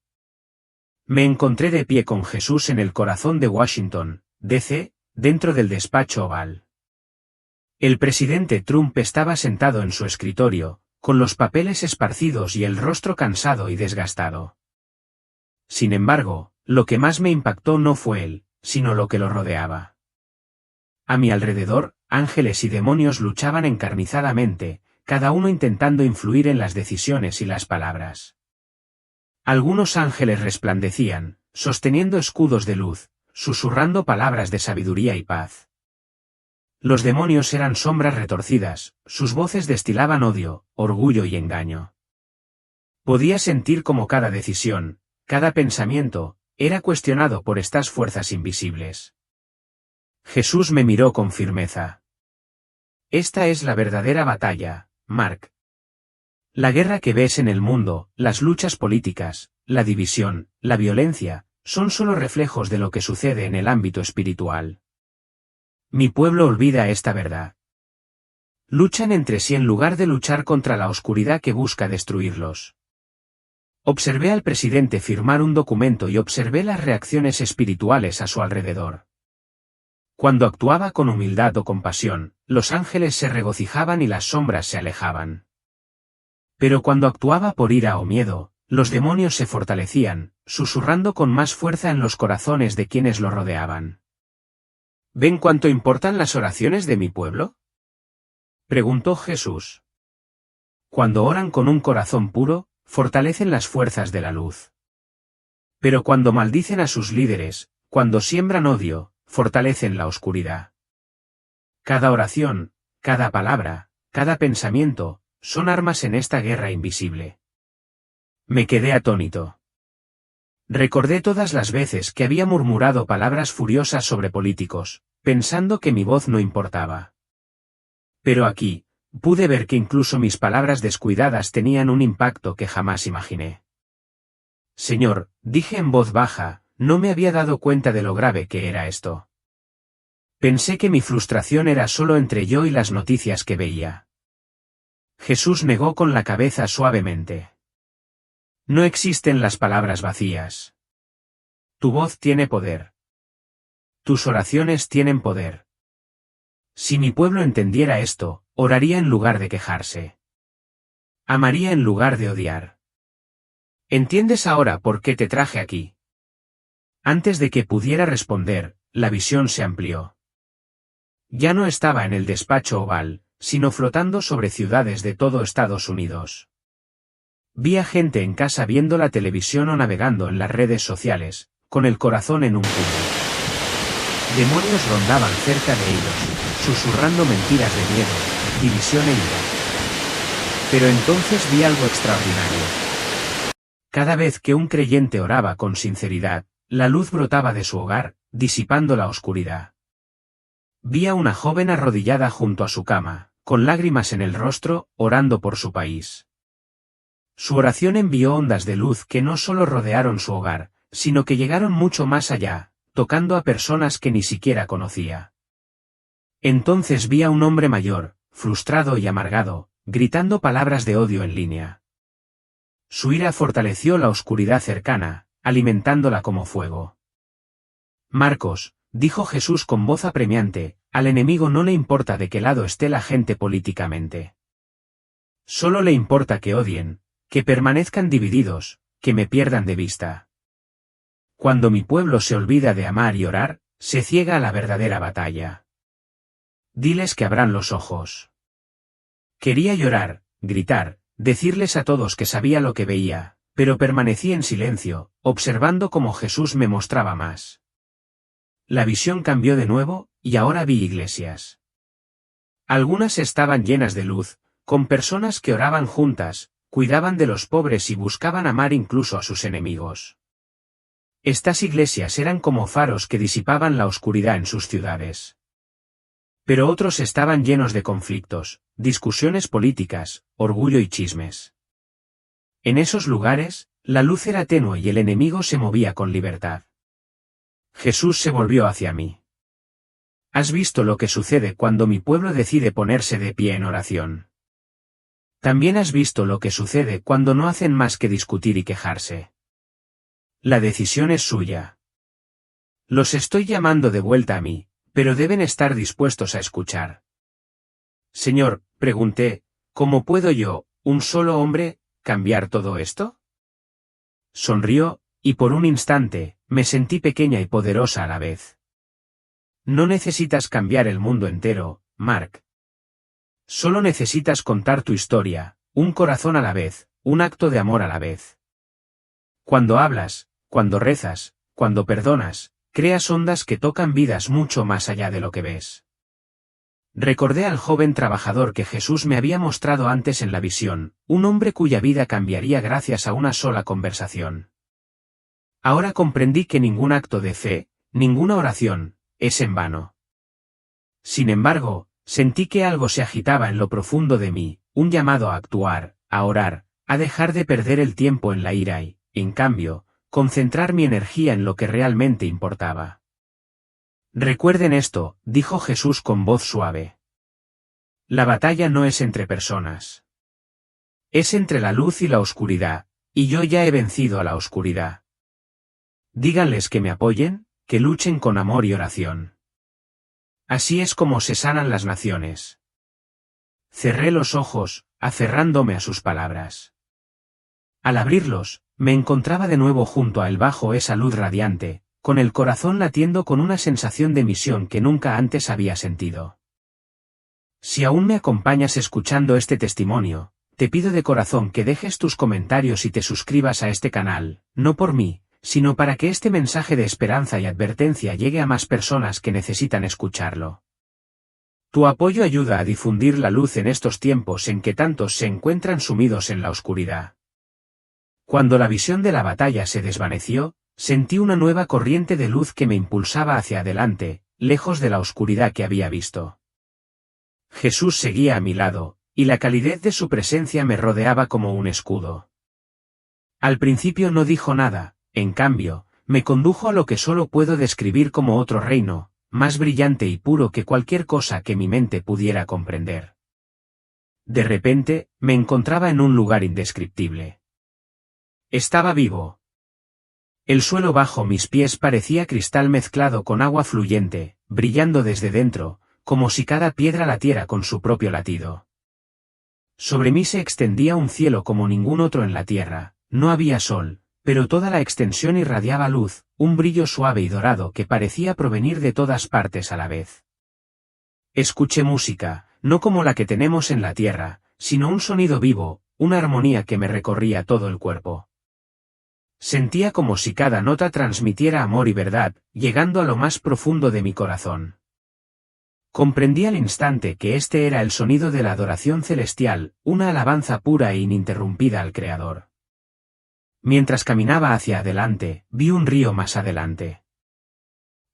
Me encontré de pie con Jesús en el corazón de Washington, D.C., dentro del despacho oval. El presidente Trump estaba sentado en su escritorio, con los papeles esparcidos y el rostro cansado y desgastado. Sin embargo, lo que más me impactó no fue él, sino lo que lo rodeaba. A mi alrededor, ángeles y demonios luchaban encarnizadamente, cada uno intentando influir en las decisiones y las palabras. Algunos ángeles resplandecían, sosteniendo escudos de luz, susurrando palabras de sabiduría y paz. Los demonios eran sombras retorcidas, sus voces destilaban odio, orgullo y engaño. Podía sentir cómo cada decisión, cada pensamiento, era cuestionado por estas fuerzas invisibles. Jesús me miró con firmeza. Esta es la verdadera batalla, Mark. La guerra que ves en el mundo, las luchas políticas, la división, la violencia, son solo reflejos de lo que sucede en el ámbito espiritual. Mi pueblo olvida esta verdad. Luchan entre sí en lugar de luchar contra la oscuridad que busca destruirlos. Observé al presidente firmar un documento y observé las reacciones espirituales a su alrededor. Cuando actuaba con humildad o compasión, los ángeles se regocijaban y las sombras se alejaban. Pero cuando actuaba por ira o miedo, los demonios se fortalecían, susurrando con más fuerza en los corazones de quienes lo rodeaban. ¿Ven cuánto importan las oraciones de mi pueblo?, preguntó Jesús. Cuando oran con un corazón puro, fortalecen las fuerzas de la luz. Pero cuando maldicen a sus líderes, cuando siembran odio, fortalecen la oscuridad. Cada oración, cada palabra, cada pensamiento, son armas en esta guerra invisible. Me quedé atónito. Recordé todas las veces que había murmurado palabras furiosas sobre políticos, pensando que mi voz no importaba. Pero aquí, pude ver que incluso mis palabras descuidadas tenían un impacto que jamás imaginé. Señor, dije en voz baja, no me había dado cuenta de lo grave que era esto. Pensé que mi frustración era solo entre yo y las noticias que veía. Jesús negó con la cabeza suavemente. No existen las palabras vacías. Tu voz tiene poder. Tus oraciones tienen poder. Si mi pueblo entendiera esto, oraría en lugar de quejarse. Amaría en lugar de odiar. ¿Entiendes ahora por qué te traje aquí? Antes de que pudiera responder, la visión se amplió. Ya no estaba en el despacho oval, sino flotando sobre ciudades de todo Estados Unidos. Vi a gente en casa viendo la televisión o navegando en las redes sociales, con el corazón en un puño. Demonios rondaban cerca de ellos, susurrando mentiras de miedo, división e ira. Pero entonces vi algo extraordinario. Cada vez que un creyente oraba con sinceridad, la luz brotaba de su hogar, disipando la oscuridad. Vi a una joven arrodillada junto a su cama, con lágrimas en el rostro, orando por su país. Su oración envió ondas de luz que no solo rodearon su hogar, sino que llegaron mucho más allá, tocando a personas que ni siquiera conocía. Entonces vi a un hombre mayor, frustrado y amargado, gritando palabras de odio en línea. Su ira fortaleció la oscuridad cercana, alimentándola como fuego. Marcos, dijo Jesús con voz apremiante, al enemigo no le importa de qué lado esté la gente políticamente. Solo le importa que odien, que permanezcan divididos, que me pierdan de vista. Cuando mi pueblo se olvida de amar y orar, se ciega a la verdadera batalla. Diles que abran los ojos. Quería llorar, gritar, decirles a todos que sabía lo que veía, pero permanecí en silencio, observando cómo Jesús me mostraba más. La visión cambió de nuevo, y ahora vi iglesias. Algunas estaban llenas de luz, con personas que oraban juntas, cuidaban de los pobres y buscaban amar incluso a sus enemigos. Estas iglesias eran como faros que disipaban la oscuridad en sus ciudades. Pero otros estaban llenos de conflictos, discusiones políticas, orgullo y chismes. En esos lugares, la luz era tenue y el enemigo se movía con libertad. Jesús se volvió hacia mí. Has visto lo que sucede cuando mi pueblo decide ponerse de pie en oración. También has visto lo que sucede cuando no hacen más que discutir y quejarse. La decisión es suya. Los estoy llamando de vuelta a mí, pero deben estar dispuestos a escuchar. Señor, pregunté, ¿cómo puedo yo, un solo hombre, cambiar todo esto? Sonrió, y por un instante, me sentí pequeña y poderosa a la vez. No necesitas cambiar el mundo entero, Mark. Solo necesitas contar tu historia, un corazón a la vez, un acto de amor a la vez. Cuando hablas, cuando rezas, cuando perdonas, creas ondas que tocan vidas mucho más allá de lo que ves. Recordé al joven trabajador que Jesús me había mostrado antes en la visión, un hombre cuya vida cambiaría gracias a una sola conversación. Ahora comprendí que ningún acto de fe, ninguna oración, es en vano. Sin embargo, sentí que algo se agitaba en lo profundo de mí, un llamado a actuar, a orar, a dejar de perder el tiempo en la ira y, en cambio, concentrar mi energía en lo que realmente importaba. Recuerden esto, dijo Jesús con voz suave. La batalla no es entre personas. Es entre la luz y la oscuridad, y yo ya he vencido a la oscuridad. Díganles que me apoyen, que luchen con amor y oración. Así es como se sanan las naciones. Cerré los ojos, aferrándome a sus palabras. Al abrirlos, me encontraba de nuevo junto a él bajo esa luz radiante, con el corazón latiendo con una sensación de misión que nunca antes había sentido. Si aún me acompañas escuchando este testimonio, te pido de corazón que dejes tus comentarios y te suscribas a este canal, no por mí, sino para que este mensaje de esperanza y advertencia llegue a más personas que necesitan escucharlo. Tu apoyo ayuda a difundir la luz en estos tiempos en que tantos se encuentran sumidos en la oscuridad. Cuando la visión de la batalla se desvaneció, sentí una nueva corriente de luz que me impulsaba hacia adelante, lejos de la oscuridad que había visto. Jesús seguía a mi lado, y la calidez de su presencia me rodeaba como un escudo. Al principio no dijo nada. En cambio, me condujo a lo que solo puedo describir como otro reino, más brillante y puro que cualquier cosa que mi mente pudiera comprender. De repente, me encontraba en un lugar indescriptible. Estaba vivo. El suelo bajo mis pies parecía cristal mezclado con agua fluyente, brillando desde dentro, como si cada piedra latiera con su propio latido. Sobre mí se extendía un cielo como ningún otro en la tierra, no había sol, pero toda la extensión irradiaba luz, un brillo suave y dorado que parecía provenir de todas partes a la vez. Escuché música, no como la que tenemos en la tierra, sino un sonido vivo, una armonía que me recorría todo el cuerpo. Sentía como si cada nota transmitiera amor y verdad, llegando a lo más profundo de mi corazón. Comprendí al instante que este era el sonido de la adoración celestial, una alabanza pura e ininterrumpida al Creador. Mientras caminaba hacia adelante, vi un río más adelante.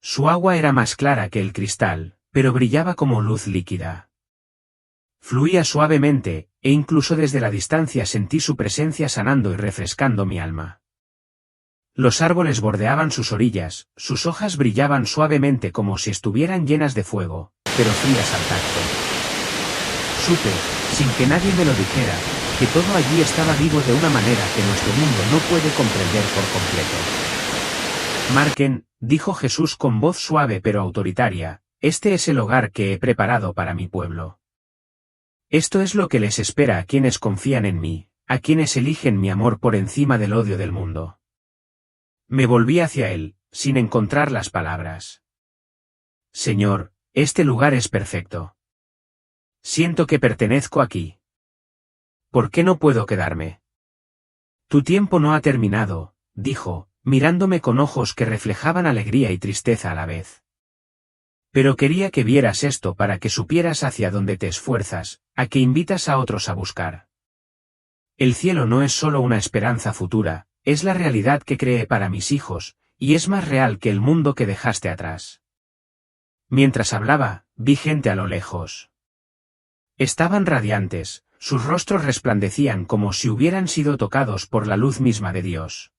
Su agua era más clara que el cristal, pero brillaba como luz líquida. Fluía suavemente, e incluso desde la distancia sentí su presencia sanando y refrescando mi alma. Los árboles bordeaban sus orillas, sus hojas brillaban suavemente como si estuvieran llenas de fuego, pero frías al tacto. Supe, sin que nadie me lo dijera, que todo allí estaba vivo de una manera que nuestro mundo no puede comprender por completo. Marquen, dijo Jesús con voz suave pero autoritaria, este es el hogar que he preparado para mi pueblo. Esto es lo que les espera a quienes confían en mí, a quienes eligen mi amor por encima del odio del mundo. Me volví hacia él, sin encontrar las palabras. Señor, este lugar es perfecto. Siento que pertenezco aquí. ¿Por qué no puedo quedarme? Tu tiempo no ha terminado, dijo, mirándome con ojos que reflejaban alegría y tristeza a la vez. Pero quería que vieras esto para que supieras hacia dónde te esfuerzas, a que invitas a otros a buscar. El cielo no es solo una esperanza futura, es la realidad que creé para mis hijos, y es más real que el mundo que dejaste atrás. Mientras hablaba, vi gente a lo lejos. Estaban radiantes, sus rostros resplandecían como si hubieran sido tocados por la luz misma de Dios.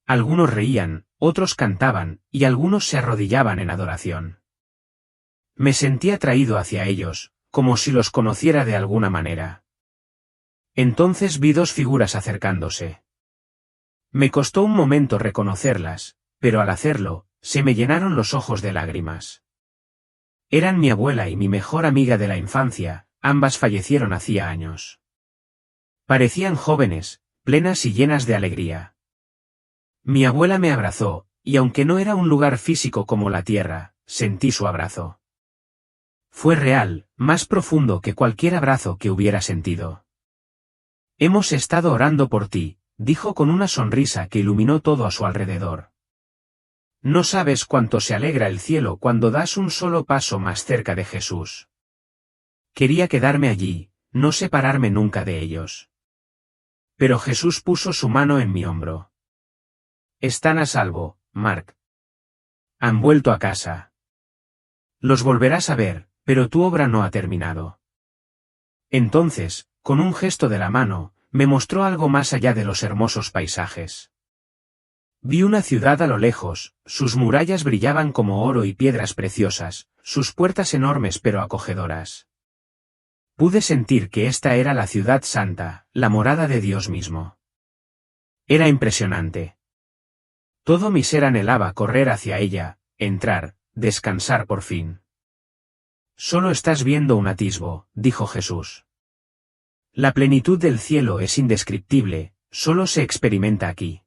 Algunos reían, otros cantaban, y algunos se arrodillaban en adoración. Me sentí atraído hacia ellos, como si los conociera de alguna manera. Entonces vi dos figuras acercándose. Me costó un momento reconocerlas, pero al hacerlo, se me llenaron los ojos de lágrimas. Eran mi abuela y mi mejor amiga de la infancia, ambas fallecieron hacía años. Parecían jóvenes, plenas y llenas de alegría. Mi abuela me abrazó, y aunque no era un lugar físico como la tierra, sentí su abrazo. Fue real, más profundo que cualquier abrazo que hubiera sentido. Hemos estado orando por ti, dijo con una sonrisa que iluminó todo a su alrededor. No sabes cuánto se alegra el cielo cuando das un solo paso más cerca de Jesús. Quería quedarme allí, no separarme nunca de ellos. Pero Jesús puso su mano en mi hombro. Están a salvo, Mark. Han vuelto a casa. Los volverás a ver, pero tu obra no ha terminado. Entonces, con un gesto de la mano, me mostró algo más allá de los hermosos paisajes. Vi una ciudad a lo lejos, sus murallas brillaban como oro y piedras preciosas, sus puertas enormes pero acogedoras. Pude sentir que esta era la ciudad santa, la morada de Dios mismo. Era impresionante. Todo mi ser anhelaba correr hacia ella, entrar, descansar por fin. Solo estás viendo un atisbo, dijo Jesús. La plenitud del cielo es indescriptible, solo se experimenta aquí.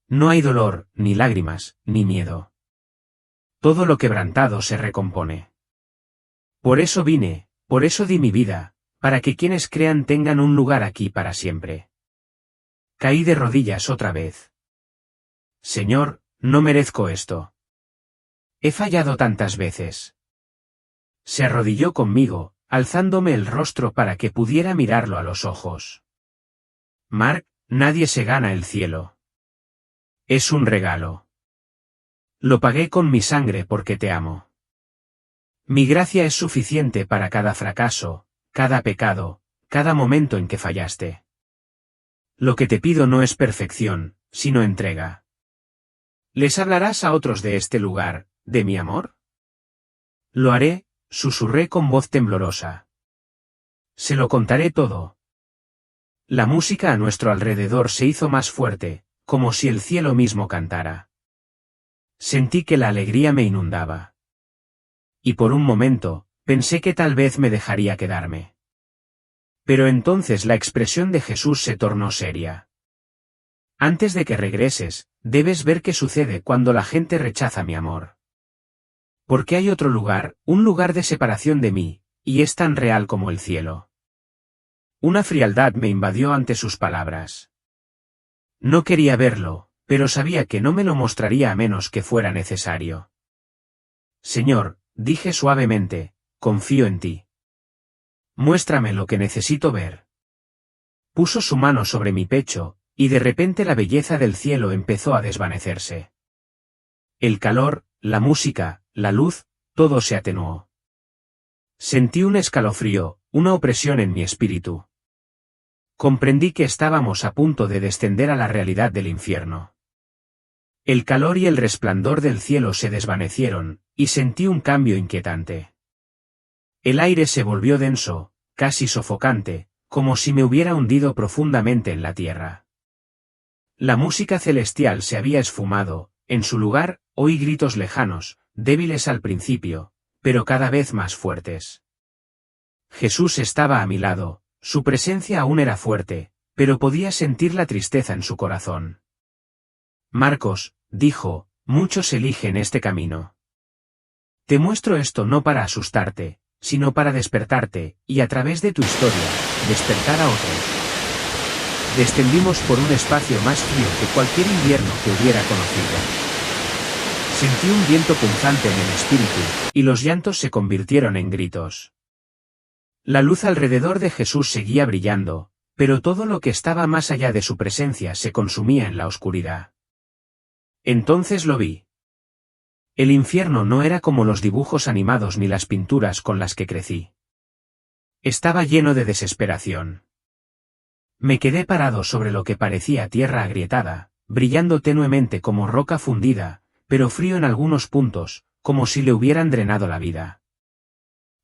No hay dolor, ni lágrimas, ni miedo. Todo lo quebrantado se recompone. Por eso vine, por eso di mi vida, para que quienes crean tengan un lugar aquí para siempre. Caí de rodillas otra vez. Señor, no merezco esto. He fallado tantas veces. Se arrodilló conmigo, alzándome el rostro para que pudiera mirarlo a los ojos. Mark, nadie se gana el cielo. Es un regalo. Lo pagué con mi sangre porque te amo. Mi gracia es suficiente para cada fracaso, cada pecado, cada momento en que fallaste. Lo que te pido no es perfección, sino entrega. ¿Les hablarás a otros de este lugar, de mi amor? Lo haré, susurré con voz temblorosa. Se lo contaré todo. La música a nuestro alrededor se hizo más fuerte, como si el cielo mismo cantara. Sentí que la alegría me inundaba. Y por un momento, pensé que tal vez me dejaría quedarme. Pero entonces la expresión de Jesús se tornó seria. Antes de que regreses, debes ver qué sucede cuando la gente rechaza mi amor. Porque hay otro lugar, un lugar de separación de mí, y es tan real como el cielo. Una frialdad me invadió ante sus palabras. No quería verlo, pero sabía que no me lo mostraría a menos que fuera necesario. Señor, dije suavemente, confío en ti. Muéstrame lo que necesito ver. Puso su mano sobre mi pecho, y de repente la belleza del cielo empezó a desvanecerse. El calor, la música, la luz, todo se atenuó. Sentí un escalofrío, una opresión en mi espíritu. Comprendí que estábamos a punto de descender a la realidad del infierno. El calor y el resplandor del cielo se desvanecieron, y sentí un cambio inquietante. El aire se volvió denso, casi sofocante, como si me hubiera hundido profundamente en la tierra. La música celestial se había esfumado, en su lugar, oí gritos lejanos, débiles al principio, pero cada vez más fuertes. Jesús estaba a mi lado, su presencia aún era fuerte, pero podía sentir la tristeza en su corazón. Marcos, dijo, muchos eligen este camino. Te muestro esto no para asustarte, sino para despertarte, y a través de tu historia, despertar a otros. Descendimos por un espacio más frío que cualquier invierno que hubiera conocido. Sentí un viento punzante en el espíritu, y los llantos se convirtieron en gritos. La luz alrededor de Jesús seguía brillando, pero todo lo que estaba más allá de su presencia se consumía en la oscuridad. Entonces lo vi. El infierno no era como los dibujos animados ni las pinturas con las que crecí. Estaba lleno de desesperación. Me quedé parado sobre lo que parecía tierra agrietada, brillando tenuemente como roca fundida, pero frío en algunos puntos, como si le hubieran drenado la vida.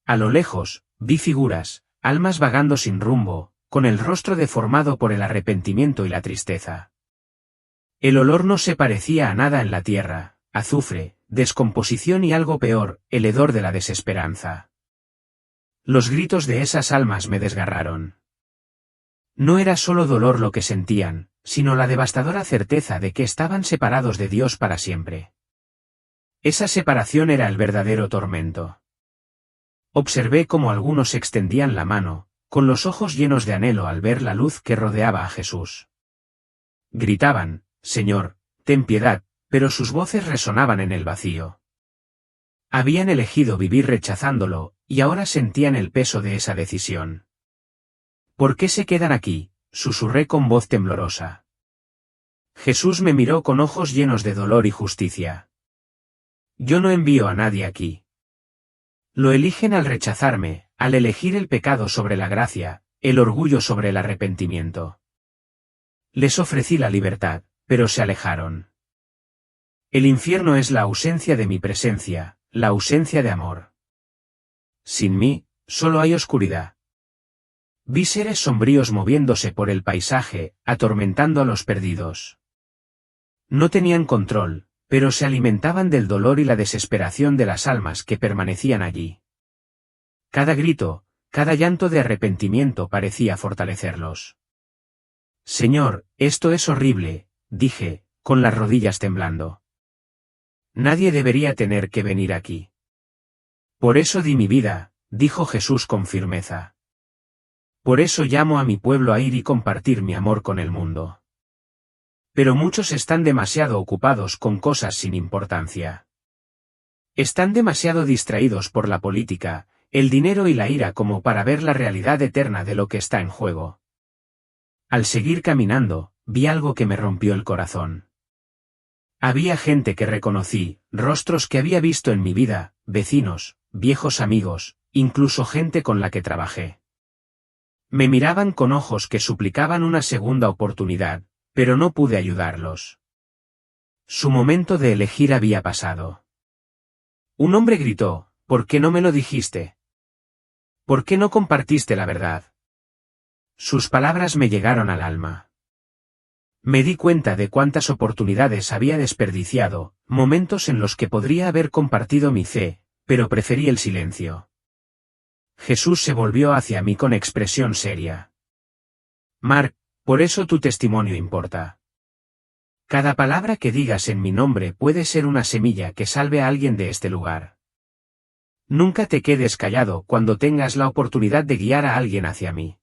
A lo lejos, vi figuras, almas vagando sin rumbo, con el rostro deformado por el arrepentimiento y la tristeza. El olor no se parecía a nada en la tierra, azufre, descomposición y algo peor, el hedor de la desesperanza. Los gritos de esas almas me desgarraron. No era solo dolor lo que sentían, sino la devastadora certeza de que estaban separados de Dios para siempre. Esa separación era el verdadero tormento. Observé cómo algunos extendían la mano, con los ojos llenos de anhelo al ver la luz que rodeaba a Jesús. Gritaban, «Señor, ten piedad», pero sus voces resonaban en el vacío. Habían elegido vivir rechazándolo, y ahora sentían el peso de esa decisión. «¿Por qué se quedan aquí?», susurré con voz temblorosa. Jesús me miró con ojos llenos de dolor y justicia. «Yo no envío a nadie aquí. Lo eligen al rechazarme, al elegir el pecado sobre la gracia, el orgullo sobre el arrepentimiento. Les ofrecí la libertad, pero se alejaron. El infierno es la ausencia de mi presencia, la ausencia de amor. Sin mí, solo hay oscuridad». Vi seres sombríos moviéndose por el paisaje, atormentando a los perdidos. No tenían control, pero se alimentaban del dolor y la desesperación de las almas que permanecían allí. Cada grito, cada llanto de arrepentimiento parecía fortalecerlos. «Señor, esto es horrible», dije, con las rodillas temblando. «Nadie debería tener que venir aquí». «Por eso di mi vida», dijo Jesús con firmeza. «Por eso llamo a mi pueblo a ir y compartir mi amor con el mundo. Pero muchos están demasiado ocupados con cosas sin importancia. Están demasiado distraídos por la política, el dinero y la ira como para ver la realidad eterna de lo que está en juego». Al seguir caminando, vi algo que me rompió el corazón. Había gente que reconocí, rostros que había visto en mi vida, vecinos, viejos amigos, incluso gente con la que trabajé. Me miraban con ojos que suplicaban una segunda oportunidad, pero no pude ayudarlos. Su momento de elegir había pasado. Un hombre gritó, «¿Por qué no me lo dijiste? ¿Por qué no compartiste la verdad?». Sus palabras me llegaron al alma. Me di cuenta de cuántas oportunidades había desperdiciado, momentos en los que podría haber compartido mi fe, pero preferí el silencio. Jesús se volvió hacia mí con expresión seria. «Mark, por eso tu testimonio importa. Cada palabra que digas en mi nombre puede ser una semilla que salve a alguien de este lugar. Nunca te quedes callado cuando tengas la oportunidad de guiar a alguien hacia mí».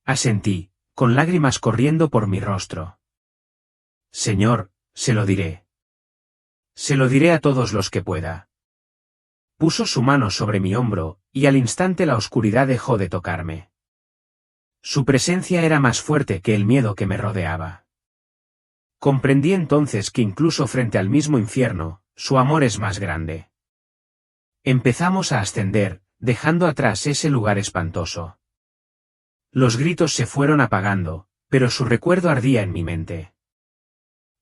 Asentí, con lágrimas corriendo por mi rostro. «Señor, se lo diré. Se lo diré a todos los que pueda». Puso su mano sobre mi hombro, y al instante la oscuridad dejó de tocarme. Su presencia era más fuerte que el miedo que me rodeaba. Comprendí entonces que incluso frente al mismo infierno, su amor es más grande. Empezamos a ascender, dejando atrás ese lugar espantoso. Los gritos se fueron apagando, pero su recuerdo ardía en mi mente.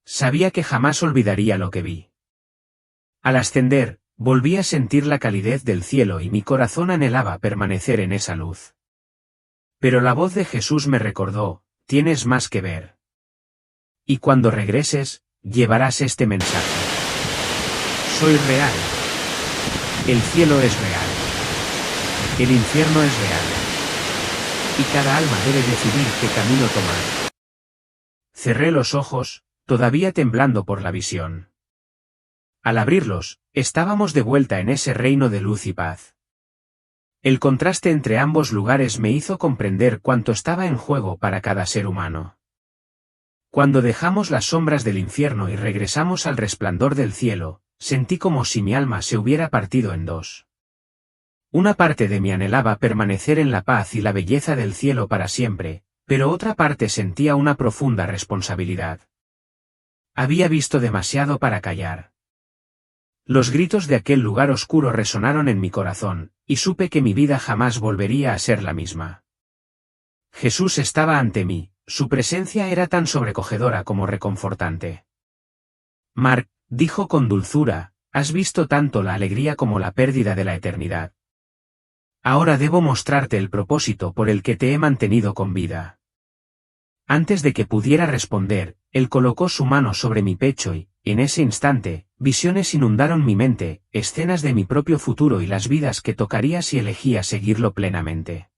Sabía que jamás olvidaría lo que vi. Al ascender, volví a sentir la calidez del cielo y mi corazón anhelaba permanecer en esa luz. Pero la voz de Jesús me recordó, «Tienes más que ver. Y cuando regreses, llevarás este mensaje. Soy real. El cielo es real. El infierno es real. Y cada alma debe decidir qué camino tomar». Cerré los ojos, todavía temblando por la visión. Al abrirlos, estábamos de vuelta en ese reino de luz y paz. El contraste entre ambos lugares me hizo comprender cuánto estaba en juego para cada ser humano. Cuando dejamos las sombras del infierno y regresamos al resplandor del cielo, sentí como si mi alma se hubiera partido en dos. Una parte de mí anhelaba permanecer en la paz y la belleza del cielo para siempre, pero otra parte sentía una profunda responsabilidad. Había visto demasiado para callar. Los gritos de aquel lugar oscuro resonaron en mi corazón, y supe que mi vida jamás volvería a ser la misma. Jesús estaba ante mí, su presencia era tan sobrecogedora como reconfortante. «Mark», dijo con dulzura, «has visto tanto la alegría como la pérdida de la eternidad. Ahora debo mostrarte el propósito por el que te he mantenido con vida. Antes de que pudiera responder, él colocó su mano sobre mi pecho y, en ese instante, visiones inundaron mi mente, escenas de mi propio futuro y las vidas que tocaría si elegía seguirlo plenamente.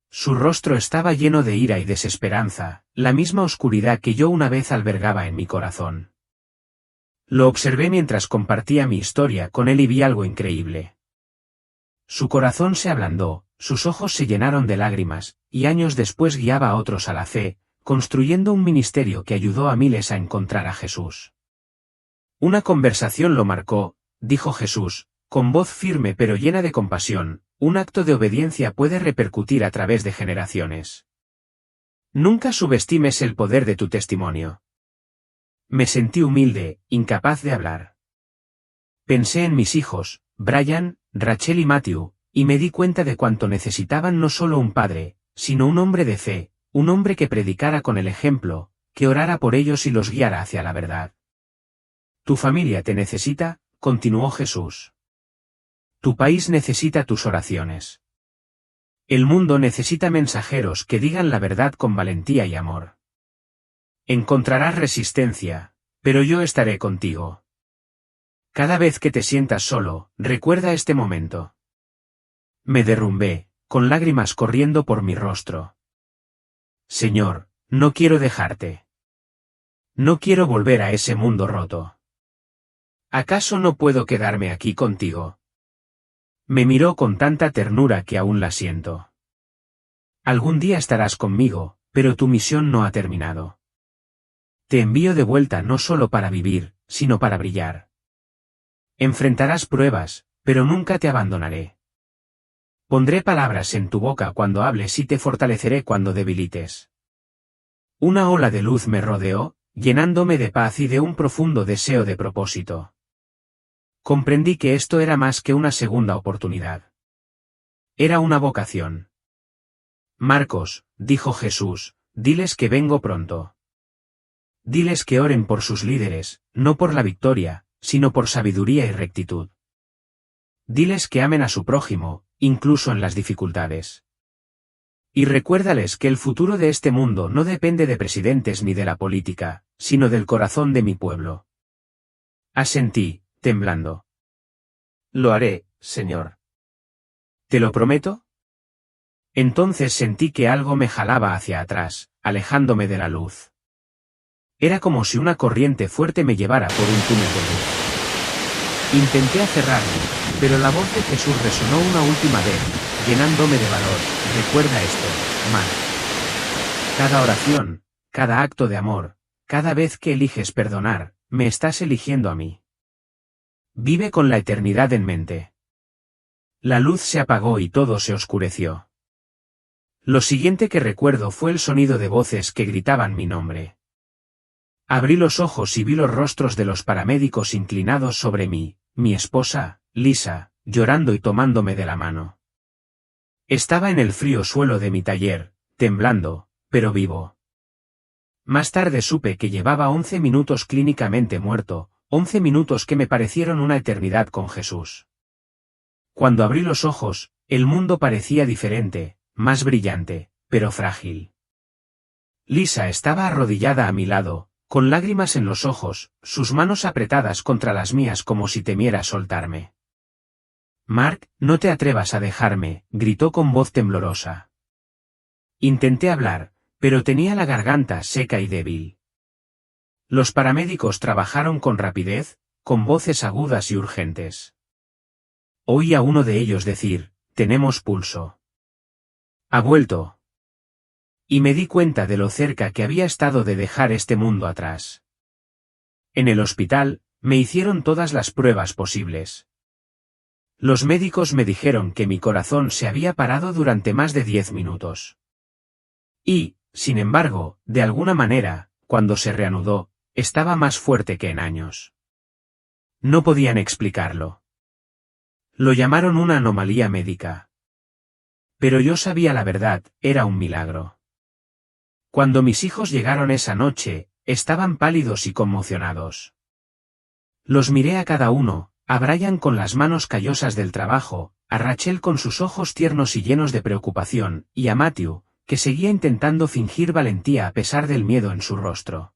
Su rostro estaba lleno de ira y desesperanza, la misma oscuridad que yo una vez albergaba en mi corazón. Lo observé mientras compartía mi historia con él y vi algo increíble. Su corazón se ablandó, sus ojos se llenaron de lágrimas, y años después guiaba a otros a la fe, construyendo un ministerio que ayudó a miles a encontrar a Jesús. Una conversación lo marcó, dijo Jesús, con voz firme pero llena de compasión, un acto de obediencia puede repercutir a través de generaciones. Nunca subestimes el poder de tu testimonio. Me sentí humilde, incapaz de hablar. Pensé en mis hijos, Brian, Rachel y Matthew, y me di cuenta de cuánto necesitaban no solo un padre, sino un hombre de fe, un hombre que predicara con el ejemplo, que orara por ellos y los guiara hacia la verdad. Tu familia te necesita, continuó Jesús. Tu país necesita tus oraciones. El mundo necesita mensajeros que digan la verdad con valentía y amor. Encontrarás resistencia, pero yo estaré contigo. Cada vez que te sientas solo, recuerda este momento. Me derrumbé, con lágrimas corriendo por mi rostro. Señor, no quiero dejarte. No quiero volver a ese mundo roto. ¿Acaso no puedo quedarme aquí contigo? Me miró con tanta ternura que aún la siento. Algún día estarás conmigo, pero tu misión no ha terminado. Te envío de vuelta no solo para vivir, sino para brillar. Enfrentarás pruebas, pero nunca te abandonaré. Pondré palabras en tu boca cuando hables y te fortaleceré cuando debilites. Una ola de luz me rodeó, llenándome de paz y de un profundo deseo de propósito. Comprendí que esto era más que una segunda oportunidad. Era una vocación. Marcos, dijo Jesús, diles que vengo pronto. Diles que oren por sus líderes, no por la victoria, sino por sabiduría y rectitud. Diles que amen a su prójimo, incluso en las dificultades. Y recuérdales que el futuro de este mundo no depende de presidentes ni de la política, sino del corazón de mi pueblo. Asentí, temblando. Lo haré, Señor. ¿Te lo prometo? Entonces sentí que algo me jalaba hacia atrás, alejándome de la luz. Era como si una corriente fuerte me llevara por un túnel de luz. Intenté aferrarme, pero la voz de Jesús resonó una última vez, llenándome de valor. Recuerda esto, Mark. Cada oración, cada acto de amor, cada vez que eliges perdonar, me estás eligiendo a mí. Vive con la eternidad en mente. La luz se apagó y todo se oscureció. Lo siguiente que recuerdo fue el sonido de voces que gritaban mi nombre. Abrí los ojos y vi los rostros de los paramédicos inclinados sobre mí, mi esposa, Lisa, llorando y tomándome de la mano. Estaba en el frío suelo de mi taller, temblando, pero vivo. Más tarde supe que llevaba 11 minutos clínicamente muerto, 11 minutos que me parecieron una eternidad con Jesús. Cuando abrí los ojos, el mundo parecía diferente, más brillante, pero frágil. Lisa estaba arrodillada a mi lado, con lágrimas en los ojos, sus manos apretadas contra las mías como si temiera soltarme. Mark, no te atrevas a dejarme, gritó con voz temblorosa. Intenté hablar, pero tenía la garganta seca y débil. Los paramédicos trabajaron con rapidez, con voces agudas y urgentes. Oí a uno de ellos decir, tenemos pulso. Ha vuelto. Y me di cuenta de lo cerca que había estado de dejar este mundo atrás. En el hospital, me hicieron todas las pruebas posibles. Los médicos me dijeron que mi corazón se había parado durante más de 10 minutos. Y, sin embargo, de alguna manera, cuando se reanudó, estaba más fuerte que en años. No podían explicarlo. Lo llamaron una anomalía médica. Pero yo sabía la verdad, era un milagro. Cuando mis hijos llegaron esa noche, estaban pálidos y conmocionados. Los miré a cada uno, a Brian con las manos callosas del trabajo, a Rachel con sus ojos tiernos y llenos de preocupación, y a Matthew, que seguía intentando fingir valentía a pesar del miedo en su rostro.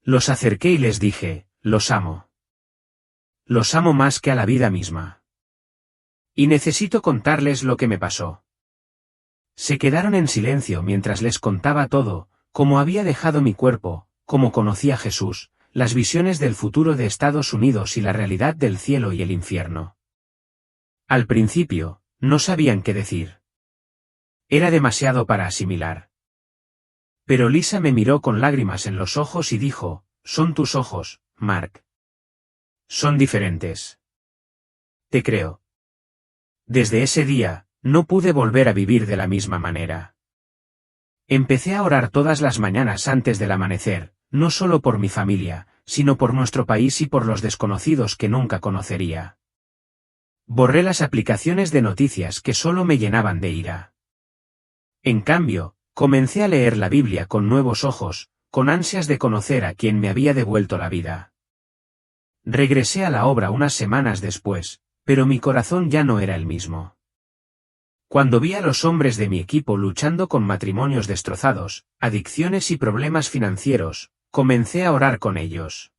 Los acerqué y les dije, los amo. Los amo más que a la vida misma. Y necesito contarles lo que me pasó. Se quedaron en silencio mientras les contaba todo, cómo había dejado mi cuerpo, cómo conocí a Jesús, las visiones del futuro de Estados Unidos y la realidad del cielo y el infierno. Al principio, no sabían qué decir. Era demasiado para asimilar. Pero Lisa me miró con lágrimas en los ojos y dijo, son tus ojos, Mark. Son diferentes. Te creo. Desde ese día, no pude volver a vivir de la misma manera. Empecé a orar todas las mañanas antes del amanecer, no solo por mi familia, sino por nuestro país y por los desconocidos que nunca conocería. Borré las aplicaciones de noticias que solo me llenaban de ira. En cambio, comencé a leer la Biblia con nuevos ojos, con ansias de conocer a quien me había devuelto la vida. Regresé a la obra unas semanas después, pero mi corazón ya no era el mismo. Cuando vi a los hombres de mi equipo luchando con matrimonios destrozados, adicciones y problemas financieros, comencé a orar con ellos.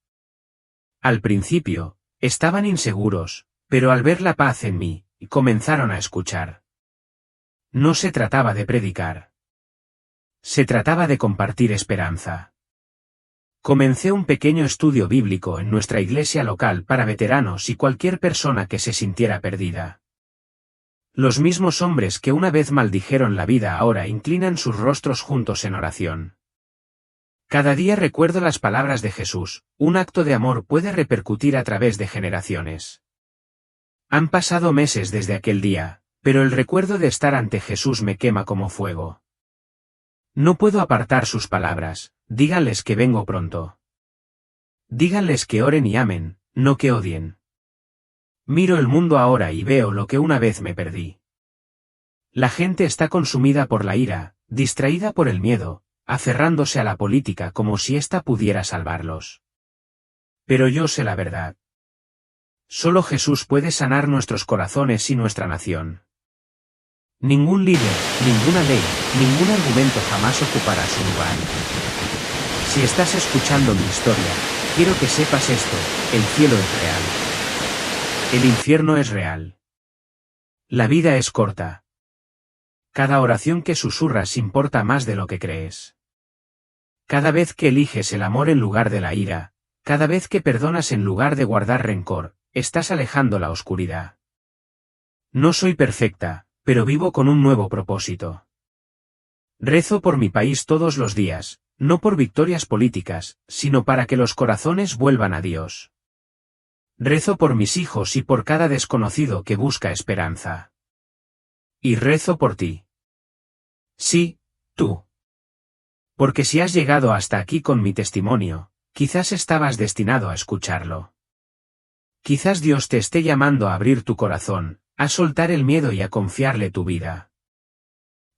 Al principio, estaban inseguros, pero al ver la paz en mí, comenzaron a escuchar. No se trataba de predicar. Se trataba de compartir esperanza. Comencé un pequeño estudio bíblico en nuestra iglesia local para veteranos y cualquier persona que se sintiera perdida. Los mismos hombres que una vez maldijeron la vida ahora inclinan sus rostros juntos en oración. Cada día recuerdo las palabras de Jesús, un acto de amor puede repercutir a través de generaciones. Han pasado meses desde aquel día, pero el recuerdo de estar ante Jesús me quema como fuego. No puedo apartar sus palabras, díganles que vengo pronto. Díganles que oren y amen, no que odien. Miro el mundo ahora y veo lo que una vez me perdí. La gente está consumida por la ira, distraída por el miedo, aferrándose a la política como si ésta pudiera salvarlos. Pero yo sé la verdad. Solo Jesús puede sanar nuestros corazones y nuestra nación. Ningún líder, ninguna ley, ningún argumento jamás ocupará su lugar. Si estás escuchando mi historia, quiero que sepas esto, el cielo es real. El infierno es real. La vida es corta. Cada oración que susurras importa más de lo que crees. Cada vez que eliges el amor en lugar de la ira, cada vez que perdonas en lugar de guardar rencor, estás alejando la oscuridad. No soy perfecta, pero vivo con un nuevo propósito. Rezo por mi país todos los días, no por victorias políticas, sino para que los corazones vuelvan a Dios. Rezo por mis hijos y por cada desconocido que busca esperanza. Y rezo por ti. Sí, tú. Porque si has llegado hasta aquí con mi testimonio, quizás estabas destinado a escucharlo. Quizás Dios te esté llamando a abrir tu corazón, a soltar el miedo y a confiarle tu vida.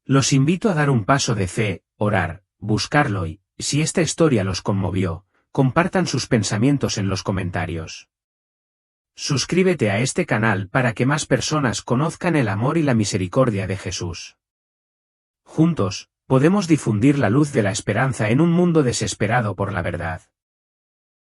Los invito a dar un paso de fe, orar, buscarlo y, si esta historia los conmovió, compartan sus pensamientos en los comentarios. Suscríbete a este canal para que más personas conozcan el amor y la misericordia de Jesús. Juntos, podemos difundir la luz de la esperanza en un mundo desesperado por la verdad.